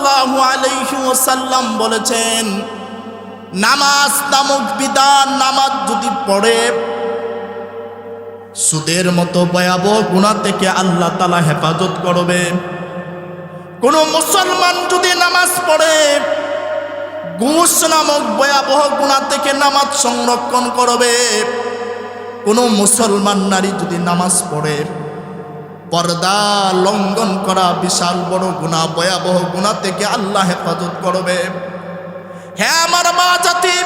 সাল্লাল্লাহু আলাইহি ওয়াসাল্লাম বলেছেন, নামাজ নামক বিধান, নামাজ যদি পড়ে সুদের মতো ভয়াবহ গুনাহ থেকে আল্লাহ তাআলা হেফাজত করবে। কোন মুসলমান যদি নামাজ পড়ে ঘুষ নামক ভয়াবহ গুনাহ থেকে নামাজ সংরক্ষণ করবে। কোন মুসলমান নারী যদি নামাজ পড়ে পর্দা লঙ্ঘন করা বিশাল বড় গুনাহ, ভয়াবহ গুনাহ থেকে আল্লাহ হেফাজত করবে। হ্যাঁ আমার মা জাতি,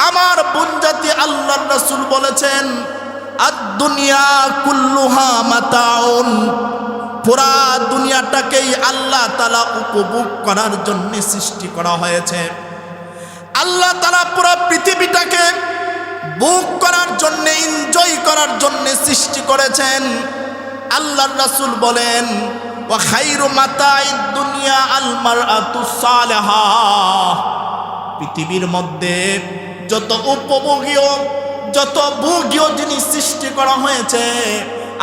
আমার বোন জাতি, আল্লাহর রাসূল বলেছেন, আদ-দুনিয়া কুল্লুহা মাতাউন, পুরা দুনিয়াটাকেই আল্লাহ তাআলা উপভোগ করার জন্য সৃষ্টি করা হয়েছে। আল্লাহ তাআলা পুরো পৃথিবীটাকে ভোগ করার জন্য, এনজয় করার জন্য সৃষ্টি করেছেন। আল্লাহর রাসূল বলেন, ওয়া খায়রু মাতাইদ দুনিয়া আল মারআতুস সালিহা, পৃথিবীর মধ্যে যত উপভোগীয়, যত ভোগীয় জিনিস সৃষ্টি করা হয়েছে,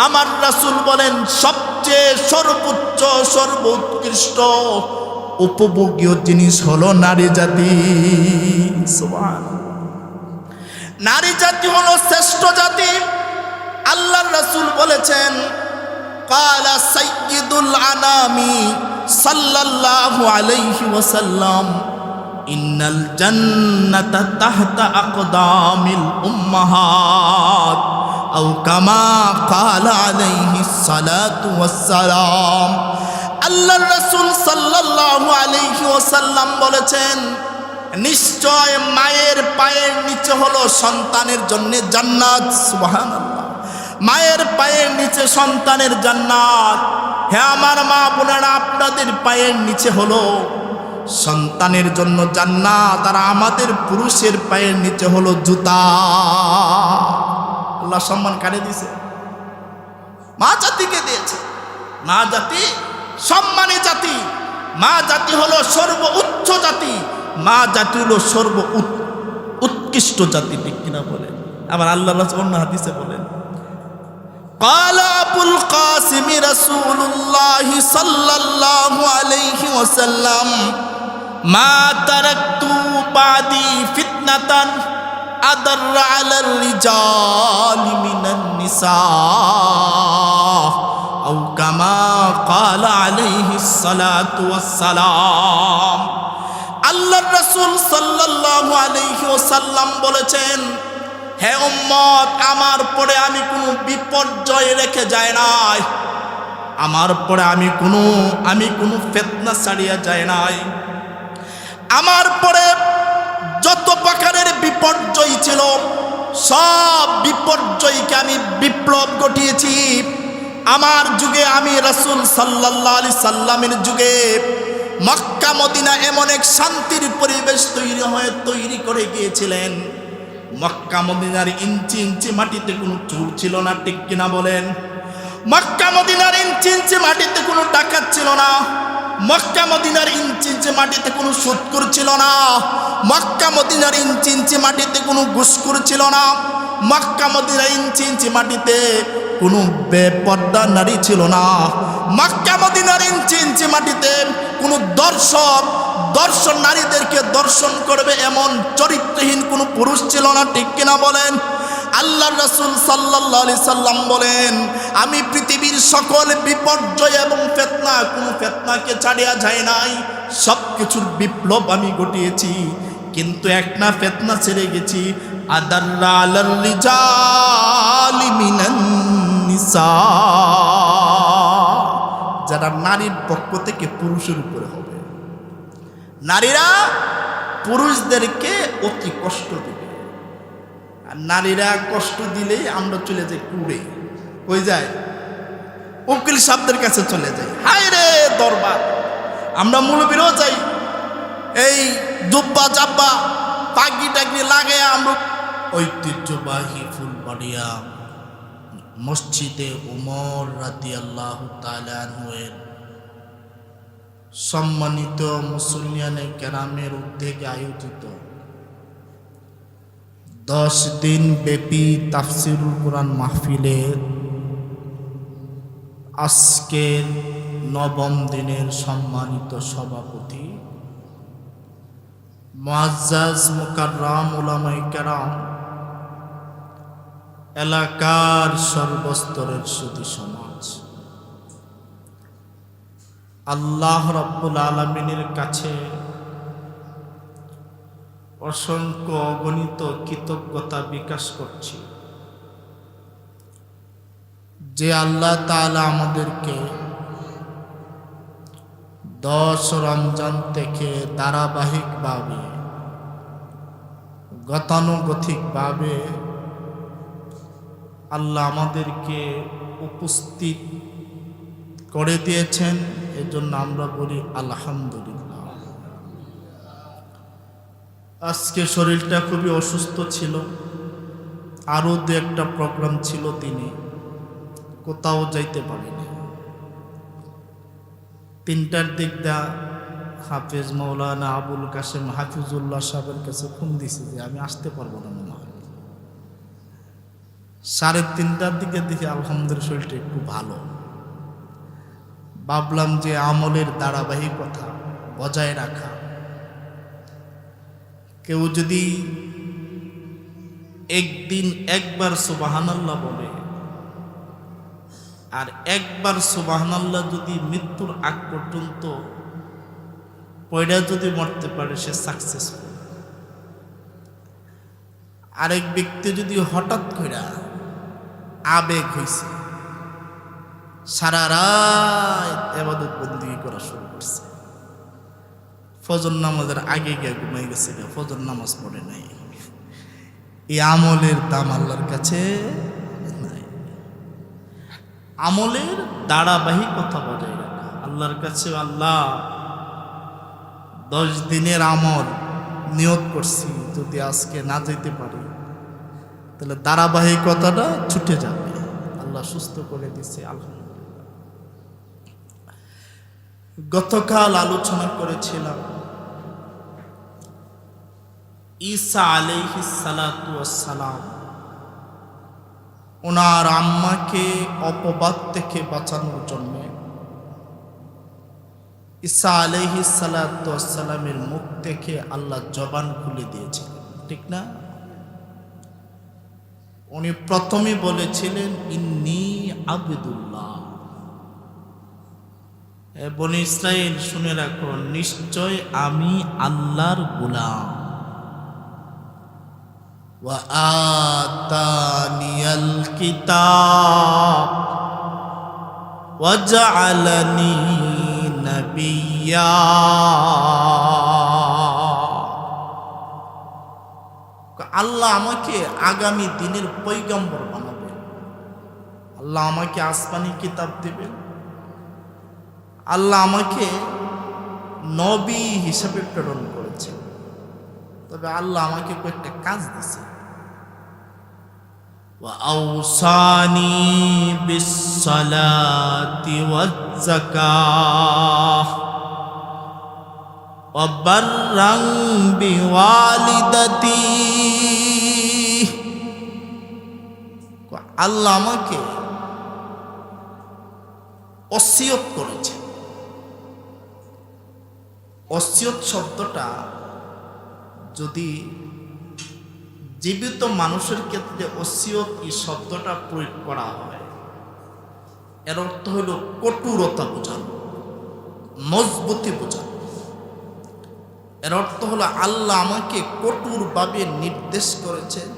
আমার রাসূল বলেন সবচেয়ে সর্বোচ্চ সর্বোৎকৃষ্ট উপভোগীয় জিনিস হলো নারী জাতি। সুবহানাল্লাহ, নারী জাতি হলো শ্রেষ্ঠ জাতি। আল্লাহর রাসূল বলেছেন, ক্বালা সাইয়্যিদুল আনামি সাল্লাল্লাহু আলাইহি ওয়াসাল্লাম, ইন্নাল জান্নাতা তাহতা আকদামিল উম্মাহাত, আও কামা ক্বালা আলাইহিস সালাতু ওয়াসসালাম। আল্লাহর রাসূল সাল্লাল্লাহু আলাইহি ওয়াসাল্লাম বলেছেন, নিশ্চয় মায়ের পায়ের নিচে হলো সন্তানের জন্য জান্নাত। সুবহানাল্লাহ, মায়ের পায়ের নিচে সন্তানের জান্নাত। হ্যাঁ আমার মা বোনেরা, আপনাদের পায়ের নিচে হলো সন্তানের জন্য জান্নাত, আর আমাদের পুরুষের পায়ের নিচে হলো জুতা। আল্লাহ সম্মান কারে দিয়েছে? মা জাতিকে দিয়েছে। মা জাতি সম্মানী জাতি, মা জাতি হলো সর্বোচ্চ জাতি, মা জাতি হলো উৎকৃষ্ট জাতি। ঠিক কিনা বলেন? আবার আল্লাহ অন্য হাদিসে বলেন, ক্বালা আবুল কাসিম রাসূলুল্লাহ সাল্লাল্লাহু আলাইহি ওয়াসাল্লাম, মা তারাকতু বাদি ফিতনাতান আদাররা আলার রিজালি মিনান নিসা, আও কামা ক্বালা আলাইহিস সালাতু ওয়াসসালাম। আল্লাহর রাসূল সাল্লাল্লাহু আলাইহি ওয়াসাল্লাম বলেছেন, হে উম্মত, আমার পরে আমি কোনো বিপর্যয় রেখে যায় নাই, আমার পরে আমি কোনো ফিতনা ছাড়িয়া যায় নাই। আমার পরে যত প্রকারের বিপর্যয় ছিল সব বিপর্যয়কে আমি বিপ্লব ঘটিয়েছি। আমার যুগে, আমি রাসূল সাল্লাল্লাহু আলাইহি সাল্লামের যুগে মক্কা মদিনা এমন এক শান্তির পরিবেশ তৈরি করে গিয়েছিলেন। মক্কা মদিনার ইঞ্চি ইঞ্চি মাটিতে কোনো চোর ছিল না। ঠিক কিনা বলেন? মক্কা মদিনার ইঞ্চি ইঞ্চি মাটিতে কোনো ডাকাত ছিল না। মক্কা মদিনার ইঞ্চি ইঞ্চি মাটিতে কোনো সুদখোর ছিল না। মক্কা মদিনার ইঞ্চি ইঞ্চি মাটিতে কোনো ঘুষখোর ছিল না। মক্কা মদিনার ইঞ্চি ইঞ্চি মাটিতে কোনো বেপর্দা নারী ছিল না। মক্কা মদিনার ইঞ্চি ইঞ্চি মাটিতে কোনো দর্শন নারীদেরকে দর্শন করবে এমন চরিত্রহীন কোনো পুরুষ ছিল না। ঠিক কিনা বলেন? আল্লাহর রাসূল সাল্লাল্লাহু আলাইহি সাল্লাম বলেন, আমি পৃথিবীর সকল বিপর্যয় এবং ফিতনা, কোনো ফিতনাকে ছাড়িয়া যায় নাই, সব কিছুর বিপ্লব আমি ঘটিয়েছি। কিন্তু একটা ফিতনা ছেড়ে গেছি, আদাররা আলার রিজালি মিনান নিসা, যারা নারীর পক্ষ থেকে পুরুষের উপরে হবে। নারীরা পুরুষদেরকে অতি কষ্ট দেবে, আর নারীরা কষ্ট দিলেই আমরা চলে যাই কুড়ে, কই যায়? উকিল সাহেবদের কাছে চলে যাই, হায় রে দরবার। আমরা মৌলবীরও যাই, এই জুব্বা জাব্বা পাগড়ি টাগড়ি লাগে, আমরা ঐতিহ্যবাহী ফুলবাড়িয়া মসজিদে উমর রাদিয়াল্লাহু তাআলা আনহু-এর সম্মানিত মুসলিয়ানে কেরামের উদ্যোগে আয়োজিত 10 দিন ব্যাপী তাফসিরুল কুরআন মাহফিলের আজকের নবম দিনের সম্মানিত সভাপতি মুআজ্জাজ মুকাররম উলামায়ে কেরাম, এলাকার সর্বস্তরের সুধী সমাজ, আল্লাহ রাব্বুল আলামিনের কাছে অসংখ্য অগণিত কৃতজ্ঞতা বিকাশ করছি যে আল্লাহ তাআলা আমাদেরকে 10 রমজান থেকে ধারাবাহিকভাবে গতানুগতিকভাবে আল্লাহ আমাদেরকে উপস্থিত করে দিয়েছেন। এজন্য আমরা বলি আলহামদুলিল্লাহ। আজকে শরীরটা খুবই অসুস্থ ছিল, আরও দু একটা প্রোগ্রাম ছিল, দিনে কোথাও যাইতে পারিনি। 3টার দিক দা হাফেজ মাওলানা আবুল কাসেম হাফিজুল্লাহ সাহেবের কাছে ফোন দিছি যে আমি আসতে পারবো না মনে হয়। 3:30টার দিকে দেখি আলহামদুলিল্লাহ শরীরটা একটু ভালো। ভাবলাম যে আমলের ধারাবাহিকতা বজায় রাখা, কেউ যদি একদিন একবার সুবহানাল্লাহ বলে আর একবার সুবহানাল্লাহ যদি মৃত্যুর আগ পর্যন্ত পয়ডা যদি মরতে পারে সে সাকসেসফুল। আরেক ব্যক্তি যদি হঠাৎ করে আবেগ হয়েছে, সারা রাত ইবাদত বন্দেগী করা শুরু করছে, ফজর নামাজের আগে গিয়ে ঘুমাই গেছে, ফজর নামাজ পড়ে নাই, এই আমলের দাম আল্লাহর কাছে নাই। আমলের ধারাবাহিকতা বজায় রাখা আল্লাহর কাছে, আল্লাহ 10 দিনের আমল নিয়ত করছি, যদি আজকে না যেতে পারি তাহলে ধারাবাহিকতাটা ছুটে যাবে। আল্লাহ সুস্থ করে দিচ্ছে আলহামদুলিল্লাহ। গতকাল আলোচনা করেছিলাম ঈসা আলাইহিস সালাতু ওয়াস সালাম ওনার আম্মাকে অপবাদ থেকে বাঁচানোর জন্য ঈসা আলাইহিস সালাতু ওয়াস সালামের মুখ থেকে আল্লাহ জবান খুলে দিয়েছিলেন, ঠিক না? উনি প্রথমে বলেছিলেন ইন্নী আবদুল্লাহ। বনি ইসরাইল শুনে রাখো, নিশ্চয় আমি আল্লাহর গোলাম। ওয়া আতানিয়াল কিতাব ওয়া জাআলানি নাবিয়্যা। আল্লাহ আমাকে আগামী দিনের পয়গম্বর বানাবেন, আল্লাহ আমাকে আসমানি কিতাব দিবেন, আল্লাহ আমাকে নবী হিসাবে প্রেরণ করেছেন। তবে আল্লাহ আমাকে কয়েকটা কাজ দিয়েছে। ওয়া আওসানি বিসসালাতি ওয়াজ যাকাহ ওয়া বাররান বিওয়ালিদাতি। আল্লাহ আমাকে ওসিয়ত করেছে। ওসিয়ত শব্দটা যদি জীবিত মানুষের ক্ষেত্রে ওসিয়ত এই শব্দটা প্রয়োগ করা হয়, এর অর্থ হল কঠোরতা বোঝানো, মজবুতি বোঝানো। এর অর্থ হলো আল্লাহ আমাকে কঠোরভাবে নির্দেশ করেছেন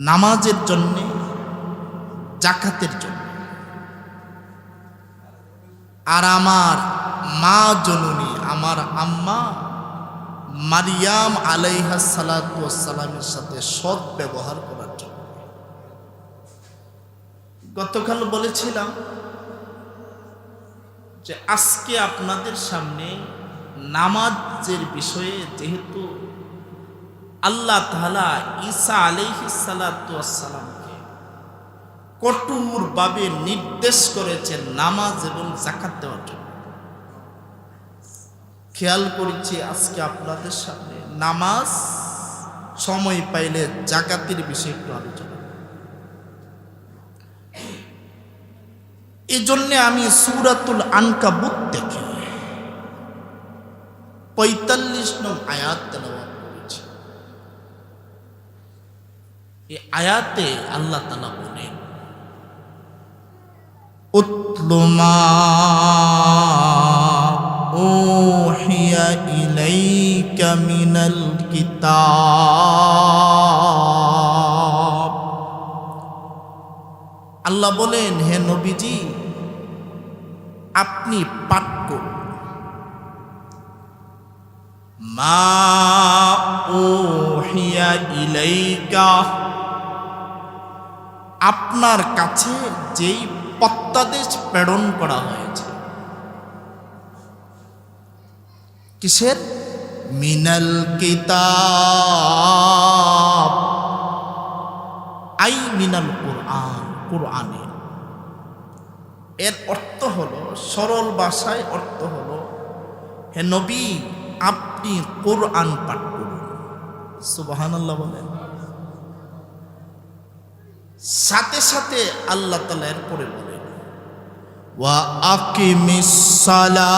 নামাজের জন্য, জাকাতের জন্য। আর আমার মা জননী, আমার আম্মা মারিয়াম আলাইহাস সালাতু ওয়াস সালামের সাথে সৎ ব্যবহার করার জন্য। গতকাল বলেছিলাম যে আজকে আপনাদের সামনে নামাজের বিষয়ে, যেহেতু আল্লাহ তাআলা ঈসা আলাইহিস সালাতু ওয়াস সালামকে কঠোরভাবে নির্দেশ করেছেন নামাজ এবং যাকাত দেওয়ার জন্য, খেয়াল করেছি আজকে আপনাদের সামনে নামাজ, সময় পাইলে যাকাতের বিষয়ে একটু আলোচনা। এই জন্যে আমি সূরাতুল আনকাবুত থেকে ৪৫ নং আয়াত তেলাওয়াত করেছি। এই আয়াতে আল্লাহ তাআলা বলেন, উতলু মা উহিয়া ইলাইকা মিনাল কিতাব। আল্লাহ বলেন, হে নবীজি, আপনি পাঠ করুন মা উহিয়া ইলাইকা, আপনার কাছে যেই প্রত্যাদেশ প্রেরণ করা হয়েছে। কিসের? মিনাল কিতাব, আই মিনাল কুরআন, কুরআনের। এর অর্থ হলো, সরল ভাষায় অর্থ হলো, হে নবী, আপনি কুরআন পাঠ করুন। সুবহানাল্লাহ বলেন। সাথে সাথে আল্লাহ তাআলা এরপরে বলেন, ওয়া আকিমিস সালাহ,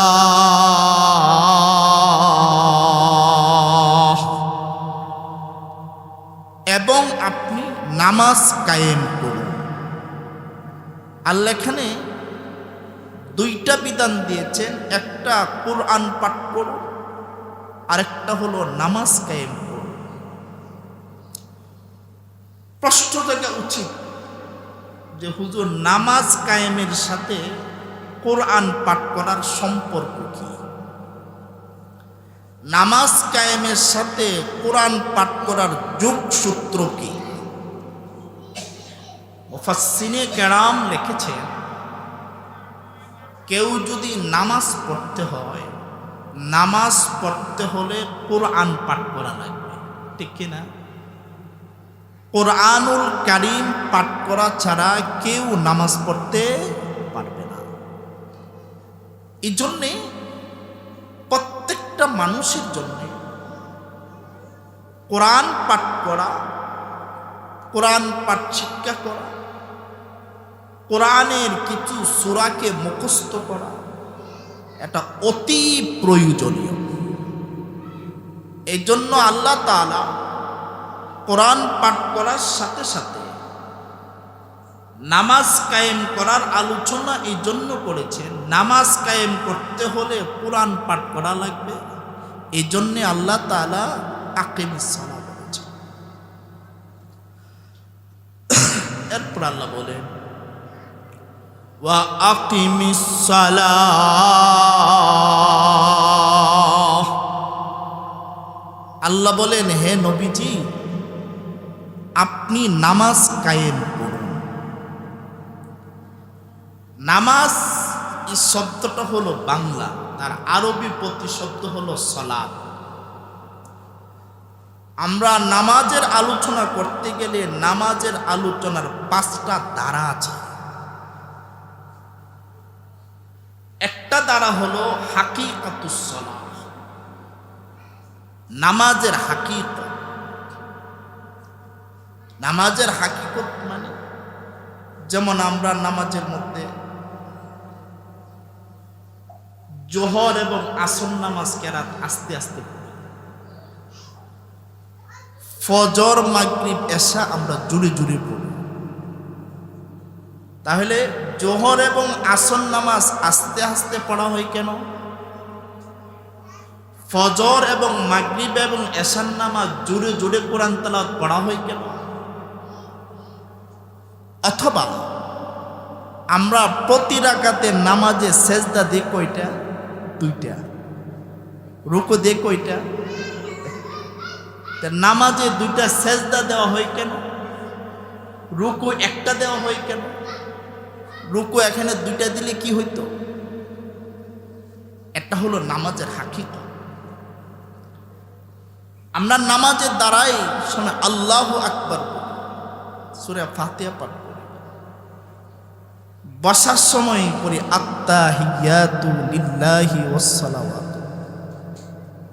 এবং আপনি নামাজ কায়েম করুন। আল্লাহ এখানে দুইটা বিধান দিয়েছেন, একটা কুরআন পাঠ করুন, আরেকটা হলো নামাজ কায়েম করুন। প্রশ্ন জায়গা উচিত যে হুজুর, নামাজ কায়েমের সাথে কোরআন পাঠ করার সম্পর্ক কি? নামাজ কায়েমের সাথে কোরআন পাঠ করার যোগসূত্র কি? মুফাসসিরে কেরাম লিখেছেন, কেউ যদি নামাজ পড়তে হয়, নামাজ পড়তে হলে কোরআন পাঠ করা লাগবে, ঠিক কিনা? কোরআনুল কারীম পাঠ করা ছাড়া কেউ নামাজ পড়তে পারবে না। এই জন্যে প্রত্যেকটা মানুষের জন্য কোরআন পাঠ করা, কোরআন পাঠ শিক্ষা করা, কোরআনের কিছু সূরাকে মুখস্থ করা, এটা অতি প্রয়োজনীয়। এই জন্য আল্লাহ তাআলা কোরআন পাঠ করার সাথে সাথে নামাজ কায়েম করার আলোচনা এই জন্য করেছেন, নামাজ কায়েম করতে হলে কোরআন পাঠ করা লাগবে। এই জন্যে আল্লাহ তাআলা আকিমিস সালাহ বলেছেন। এরপর আল্লাহ বলেন, ওয়া আকিমিস সালাহ, আল্লাহ বলেন, হে নবীজি, আপনি নামাজ কায়েম করুন। নামাজ এই শব্দটা হলো বাংলা, তার আরবি প্রতিশব্দ হলো সালাত। আমরা নামাজের আলোচনা করতে গেলে নামাজের আলোচনার 5টা ধারা আছে। একটা ধারা হলো হাকিকাতুস সালাহ, নামাজের হাকিকত। নামাজের হাকিকত মানে, যেমন আমরা নামাজের মধ্যে জোহর এবং আসর নামাজ কেরাত আস্তে আস্তে পড়ি, ফজর, মাগরিব, এশা আমরা জুড়ে জুড়ে পড়ি। তাহলে জোহর এবং আসর নামাজ আস্তে আস্তে পড়া হয় কেন? ফজর এবং মাগরিব এবং এশার নামাজ জুড়ে জুড়ে কোরআন তেলাওয়াত পড়া হয় কেন? অথবা আমরা প্রতি রাকাতে নামাজে সেজদা দিই কয়টা? 2টা। রুকু দিই কয়টা? নামাজে 2টা সেজদা দেওয়া হয় কেন? রুকু 1টা দেওয়া হয় কেন? রুকু এখানে 2টা দিলে কি হইতো? এটা হলো নামাজের হাকিকত। আমরা নামাজের দ্বারাই সময় আল্লাহু আকবার সূরা ফাতিহা পাঠ করি, বসার সময় পড়ি আত্তাহিয়াতু লিল্লাহি ওয়াস সালাওয়াত।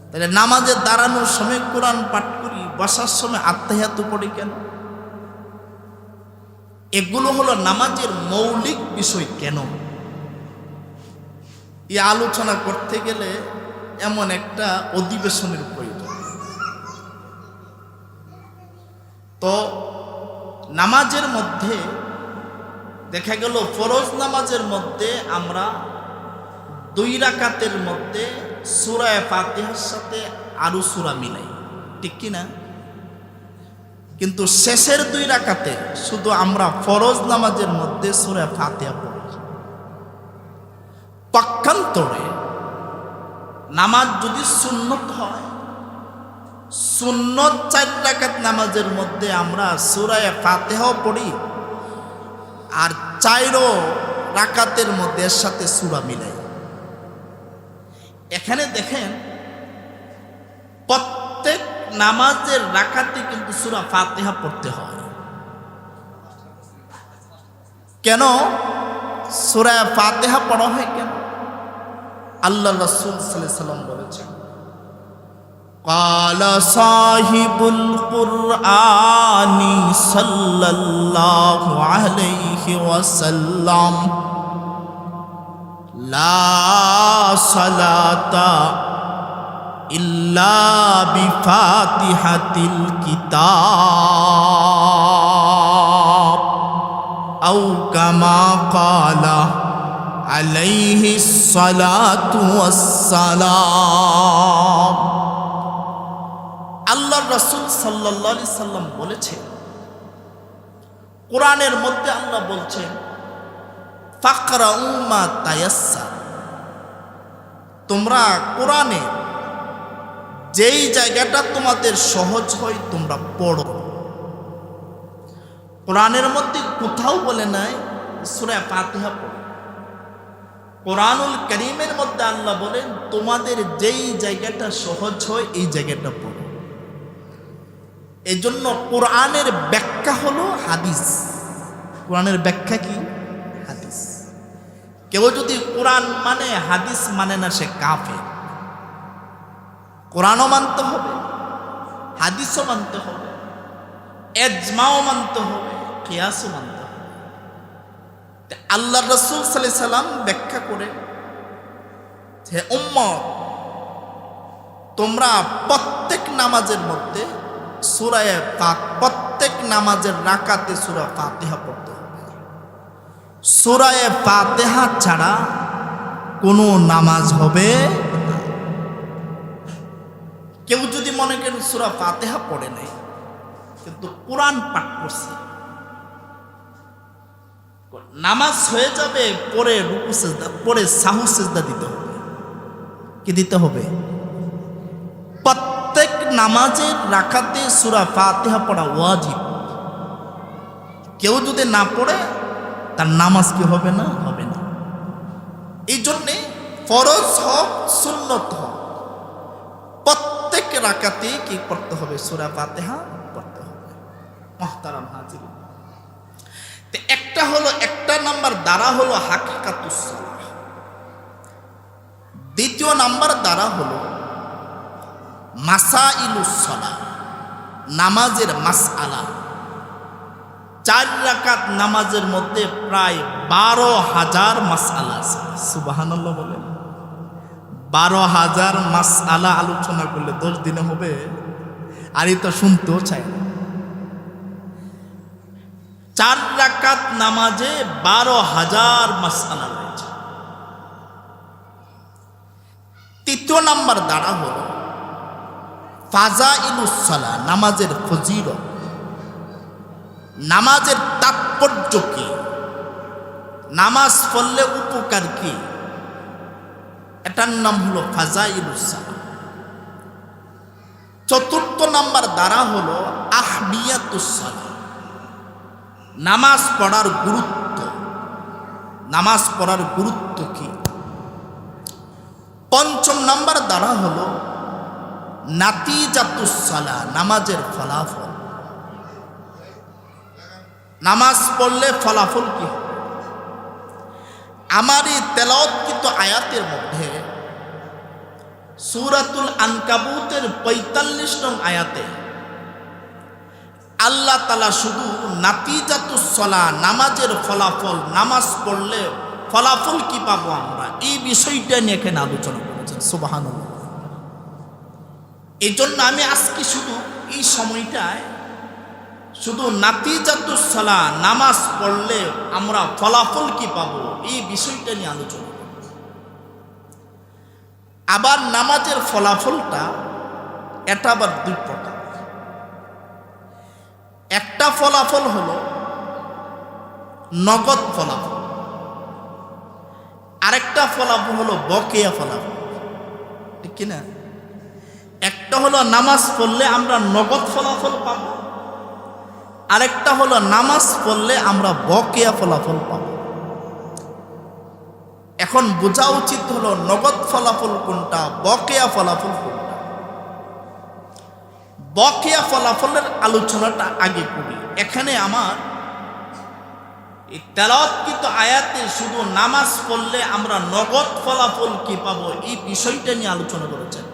তাহলে নামাজে দাঁড়ানোর সময় কোরআন পাঠ করি, বসার সময় আত্তাহিয়াতু পড়ি কেন? এগুলো হলো নামাজের মৌলিক বিষয়। কেন? এই আলোচনা করতে গেলে এমন একটা অধিবেশনের প্রয়োজন। তো নামাজের মধ্যে দেখা গেল ফরজ নামাজের মধ্যে আমরা 2 রাকাতের মধ্যে সূরা ফাতিহার সাথে আরো সূরা মিলাই, ঠিক কি না? কিন্তু শেষের 2 রাকাতে শুধু আমরা ফরজ নামাজের মধ্যে সূরা ফাতিহা পড়ি। পক্ষান্তরে নামাজ যদি সুন্নত হয়, সুন্নত 4 রাকাত নামাজের মধ্যে আমরা সূরা ফাতিহাও পড়ি আর 4 রাকাতের মধ্যে এর সাথে সূরা মিলাই। এখানে দেখেন প্রত্যেক নামাজের রাকাতে কিন্তু সূরা ফাতিহা পড়তে হয়। কেন সূরা ফাতিহা পড়া হয় কেন? আল্লাহ রাসূল সাল্লাল্লাহু আলাইহি ওয়াসাল্লাম বলেছেন, ক্বালা সাহিবুল কুরআনি সাল্লাল্লাহু আলাইহি ওয়াসাল্লাম, লা সালাতা ইল্লা বিফাতিহাতিল কিতাব আও কামা ক্বালা আলাইহিস সালাতু ওয়াসসালাম। আল্লাহর রাসূল সাল্লাল্লাহু আলাইহি সাল্লাম বলেছেন, কোরআনের মধ্যে আল্লাহ বলছেন, ফাকরাউ মা তায়াসসার, তোমরা কোরআনে যেই জায়গাটা তোমাদের সহজ হয় তোমরা পড়ো। কোরআনের মধ্যে কোথাও বলে নাই সূরা ফাতিহা পড়ো। কোরআনুল কারীমের মধ্যে আল্লাহ বলেন তোমাদের যেই জায়গাটা সহজ হয় এই জায়গাটা পড়ো। এজন্য কোরআনের ব্যাখ্যা হলো হাদিস। কোরআনের ব্যাখ্যা কি? হাদিস। কেউ যদি কোরআন মানে হাদিস মানে না, সে কাফের। কোরআনও মানতে হবে, হাদিসও মানতে হবে, ইজমাও মানতে হবে, কিয়াসও মানতে হবে। আল্লাহ রাসূল সাল্লাল্লাহু আলাইহি সাল্লাম ব্যাখ্যা করে যে উম্মত, তোমরা প্রত্যেক নামাজের মধ্যে প্রত্যেক নামাজের রাকাতে সূরা ফাতিহা পড়তে হবে। সূরা ফাতিহা ছাড়া কোনো নামাজ হবে না। কেউ যদি মনে করেন সূরা ফাতিহা পড়ে নাই কিন্তু কোরআন পাঠ করছে, নামাজ হয়ে যাবে, পরে রুকু সিজদা, পরে সাহু সিজদা দিতে হবে। কি দিতে হবে? প্রত্যেক নামাজের রাকাতে সূরা ফাতিহা পড়া ওয়াজিব। কেউ যদি না পড়ে তার নামাজ কি হবে না? হবে না। এই জন্যে ফরজ হোক সুন্নত হোক প্রত্যেক রাকাতে কি পড়তে হবে? সূরা ফাতিহা পড়তে হবে। মুহতারাম হাজিরিন, একটা নাম্বার দ্বারা হলো হাকিকাতুস সালাহ, দ্বিতীয় নাম্বার দ্বারা হলো মাসাইলুস সালাহ, নামাজের মাসআলা। 4 রাকাত নামাজের মধ্যে প্রায় 12,000 মাসআলা আছে। সুবহানাল্লাহ বলেন। 12,000 মাসআলা আলোচনা করলে 10 দিনে হবে, আর এটা শুনতেও চাই না। 4 রাকাত নামাজে 12,000 মাসআলা রয়েছে। তৃতীয় নাম্বার দ্বারা হলো ফাজাইলুস সালাহ, নামাজের ফজিলত, নামাজের তাৎপর্য কি, নামাজ পড়লে উপকার কি, এটার নাম হলো ফাজাইলুস সালাহ। চতুর্থ নাম্বার দ্বারা হলো আহমিয়াতুস সালাহ, নামাজ পড়ার গুরুত্ব, নামাজ পড়ার গুরুত্ব কি। পঞ্চম নাম্বার দ্বারা হলো নাতিজাতুস সালাহ, নামাজের ফলাফল, নামাজ পড়লে ফলাফল কি হবে। আমার এই তেলাওয়াতকৃত আয়াতের মধ্যে সূরাতুল আনকাবুতের 45 নং আয়াতে আল্লাহ তাআলা শুধু নাতিজাতুস সালাহ, নামাজের ফলাফল, নামাজ পড়লে ফলাফল কি পাবো আমরা, এই বিষয়টা নিয়ে এখানে আলোচনা করেছেন। সুবহানাল্লাহ। এই জন্য আমি আজকে শুধু এই সময়টায় শুধু নাতিজাতুস সালাহ, নামাজ পড়লে আমরা ফলাফল কি পাবো, এই বিষয়টা নিয়ে আলোচনা করব। আবার নামাজের ফলাফলটা এটা আবার দুই প্রকার। একটা ফলাফল হলো নগদ ফলাফল, আরেকটা ফলাফল হলো বকেয়া ফলাফল, ঠিক কিনা? একটা হলো নামাজ পড়লে আমরা নগদ ফলাফল পাব, আরেকটা হলো নামাজ পড়লে আমরা বকেয়া ফলাফল পাব। এখন বোঝা উচিত হলো নগদ ফলাফল কোনটা, বকেয়া ফলাফল কোনটা। বকেয়া ফলাফলের আলোচনাটা আগে করি। এখানে আমার এই তেলাওয়াতকৃত আয়াতে শুধু নামাজ পড়লে আমরা নগদ ফলাফল কি পাবো, এই বিষয়টা নিয়ে আলোচনা করেছেন।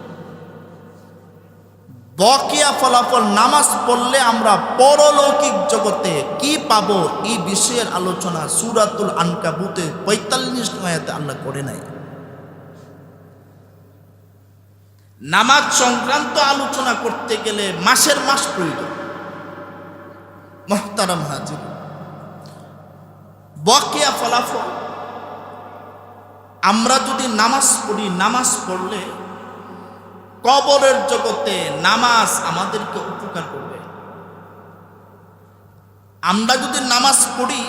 বকেয়া ফলাফল, নামাজ পড়লে আমরা পরলৌকিক জগতে কি পাবো, এই বিষয়ের আলোচনা সূরাতুল আনকাবুতে ৪৫ আয়াতে আল্লাহ করে নাই। নামাজ সংক্রান্ত আলোচনা করতে গেলে মাসের মাস প্রয়োজন। মুহতারাম হাজির, বকেয়া ফলাফল আমরা যদি নামাজ পড়ি, নামাজ পড়লে কবরের জগতে নামাজ আমাদেরকে উপকার করবে। আমরা যদি নামাজ পড়ি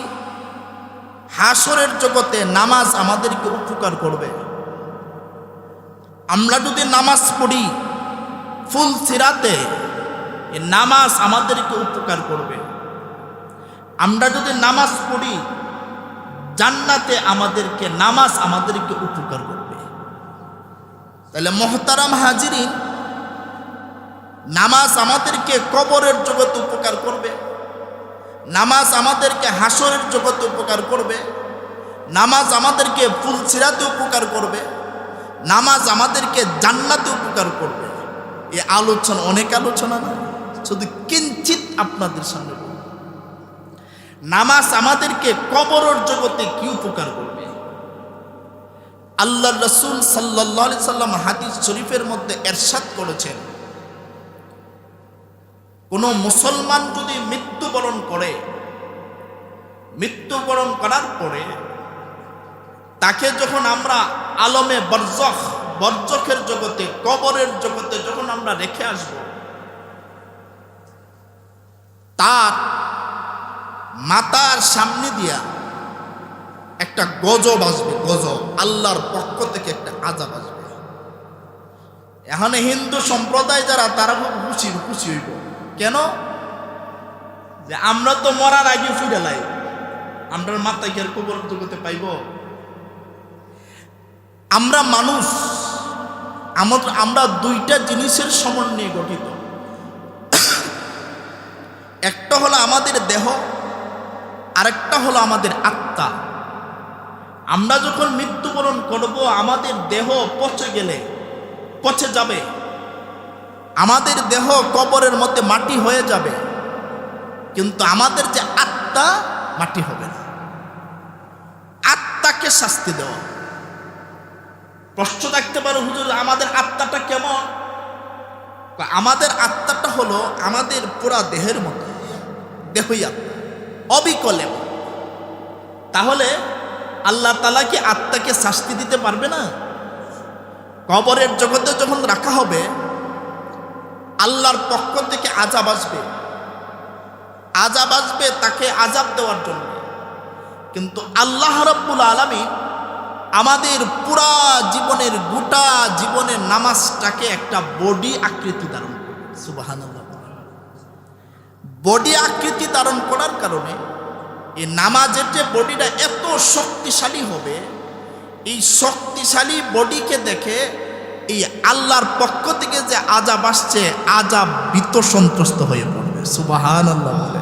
হাসরের জগতে নামাজ আমাদেরকে উপকার করবে। আমরা যদি নামাজ পড়ি ফুল সিরাতে নামাজ আমাদেরকে উপকার করবে। আমরা যদি নামাজ পড়ি জান্নাতে আমাদেরকে নামাজ আমাদেরকে উপকার করবে। তাহলে মুহতারাম হাজিরিন, নামাজ আমাদেরকে কবরের জগতে উপকার করবে, নামাজ আমাদেরকে হাসরের জগতে উপকার করবে, নামাজ আমাদেরকে ফুলসিরাতে উপকার করবে, নামাজ আমাদেরকে জান্নাতে উপকার করবে। এই আলোচনা অনেক আলোচনা না, শুধু কিঞ্চিত আপনাদের সামনে বলব। নামাজ আমাদেরকে কবরের জগতে কি উপকার করবে। আল্লাহ রসুল সাল্লাল্লাহু আলাইহি সাল্লাম হাদিস শরীফের মধ্যে ইরশাদ করেছেন, কোন মুসলমান যদি মৃত্যুবরণ করে, মৃত্যুবরণ করার পরে তাকে যখন আমরা আলমে বরজখের জগতে, কবরের জগতে যখন আমরা রেখে আসব, তার মাথার সামনে দিয়া একটা গজব আসবে, গজব আল্লাহর পক্ষ থেকে একটা আযাব আসবে। এখন হিন্দু সম্প্রদায় যারা, তারা খুব খুশি হইব। কেন? যে আমরা তো মরার আগে ফিরে লাই, আমরা মাথায় কি আর কবর জগতে পাইব? আমরা মানুষ, আমরা দুইটা জিনিসের সমন্বয়ে গঠিত। একটা হলো আমাদের দেহ, আরেকটা হলো আমাদের আত্মা। আমরা যখন মৃত্যুবরণ করব, আমাদের দেহ পচে যাবে, আমাদের দেহ কবরের মধ্যে মাটি হয়ে যাবে, কিন্তু আমাদের যে আত্মা মাটি হবে না। আত্মাকে শাস্তি দেওয়া। প্রশ্ন থাকতে পারে, হুজুর আমাদের আত্মাটা কেমন? আমাদের আত্মাটা হলো আমাদের পুরা দেহের মতো, দেহই আত্মা, অবিকলে। তাহলে আল্লাহ তাআলা কি আত্মাকে শাস্তি দিতে পারবে না? কবরের জগতে যখন রাখা হবে, আল্লাহর পক্ষ থেকে আযাব আসবে তাকে আযাব দেওয়ার জন্য। কিন্তু আল্লাহ রাব্বুল আলামিন আমাদের পুরা জীবনের, গোটা জীবনের নামাজটাকে একটা বডি আকৃতি ধারণ করবে। সুবহানাল্লাহ। বডি আকৃতি ধারণ করার কারণে এই নামাজের যে বডিটা এত শক্তিশালী হবে, এই শক্তিশালী বডিকে দেখে এই আল্লাহর পক্ষ থেকে যে আযাব আসছে, আযাব ভীত সন্ত্রস্ত হয়ে পড়বে। সুবহানাল্লাহ বলে।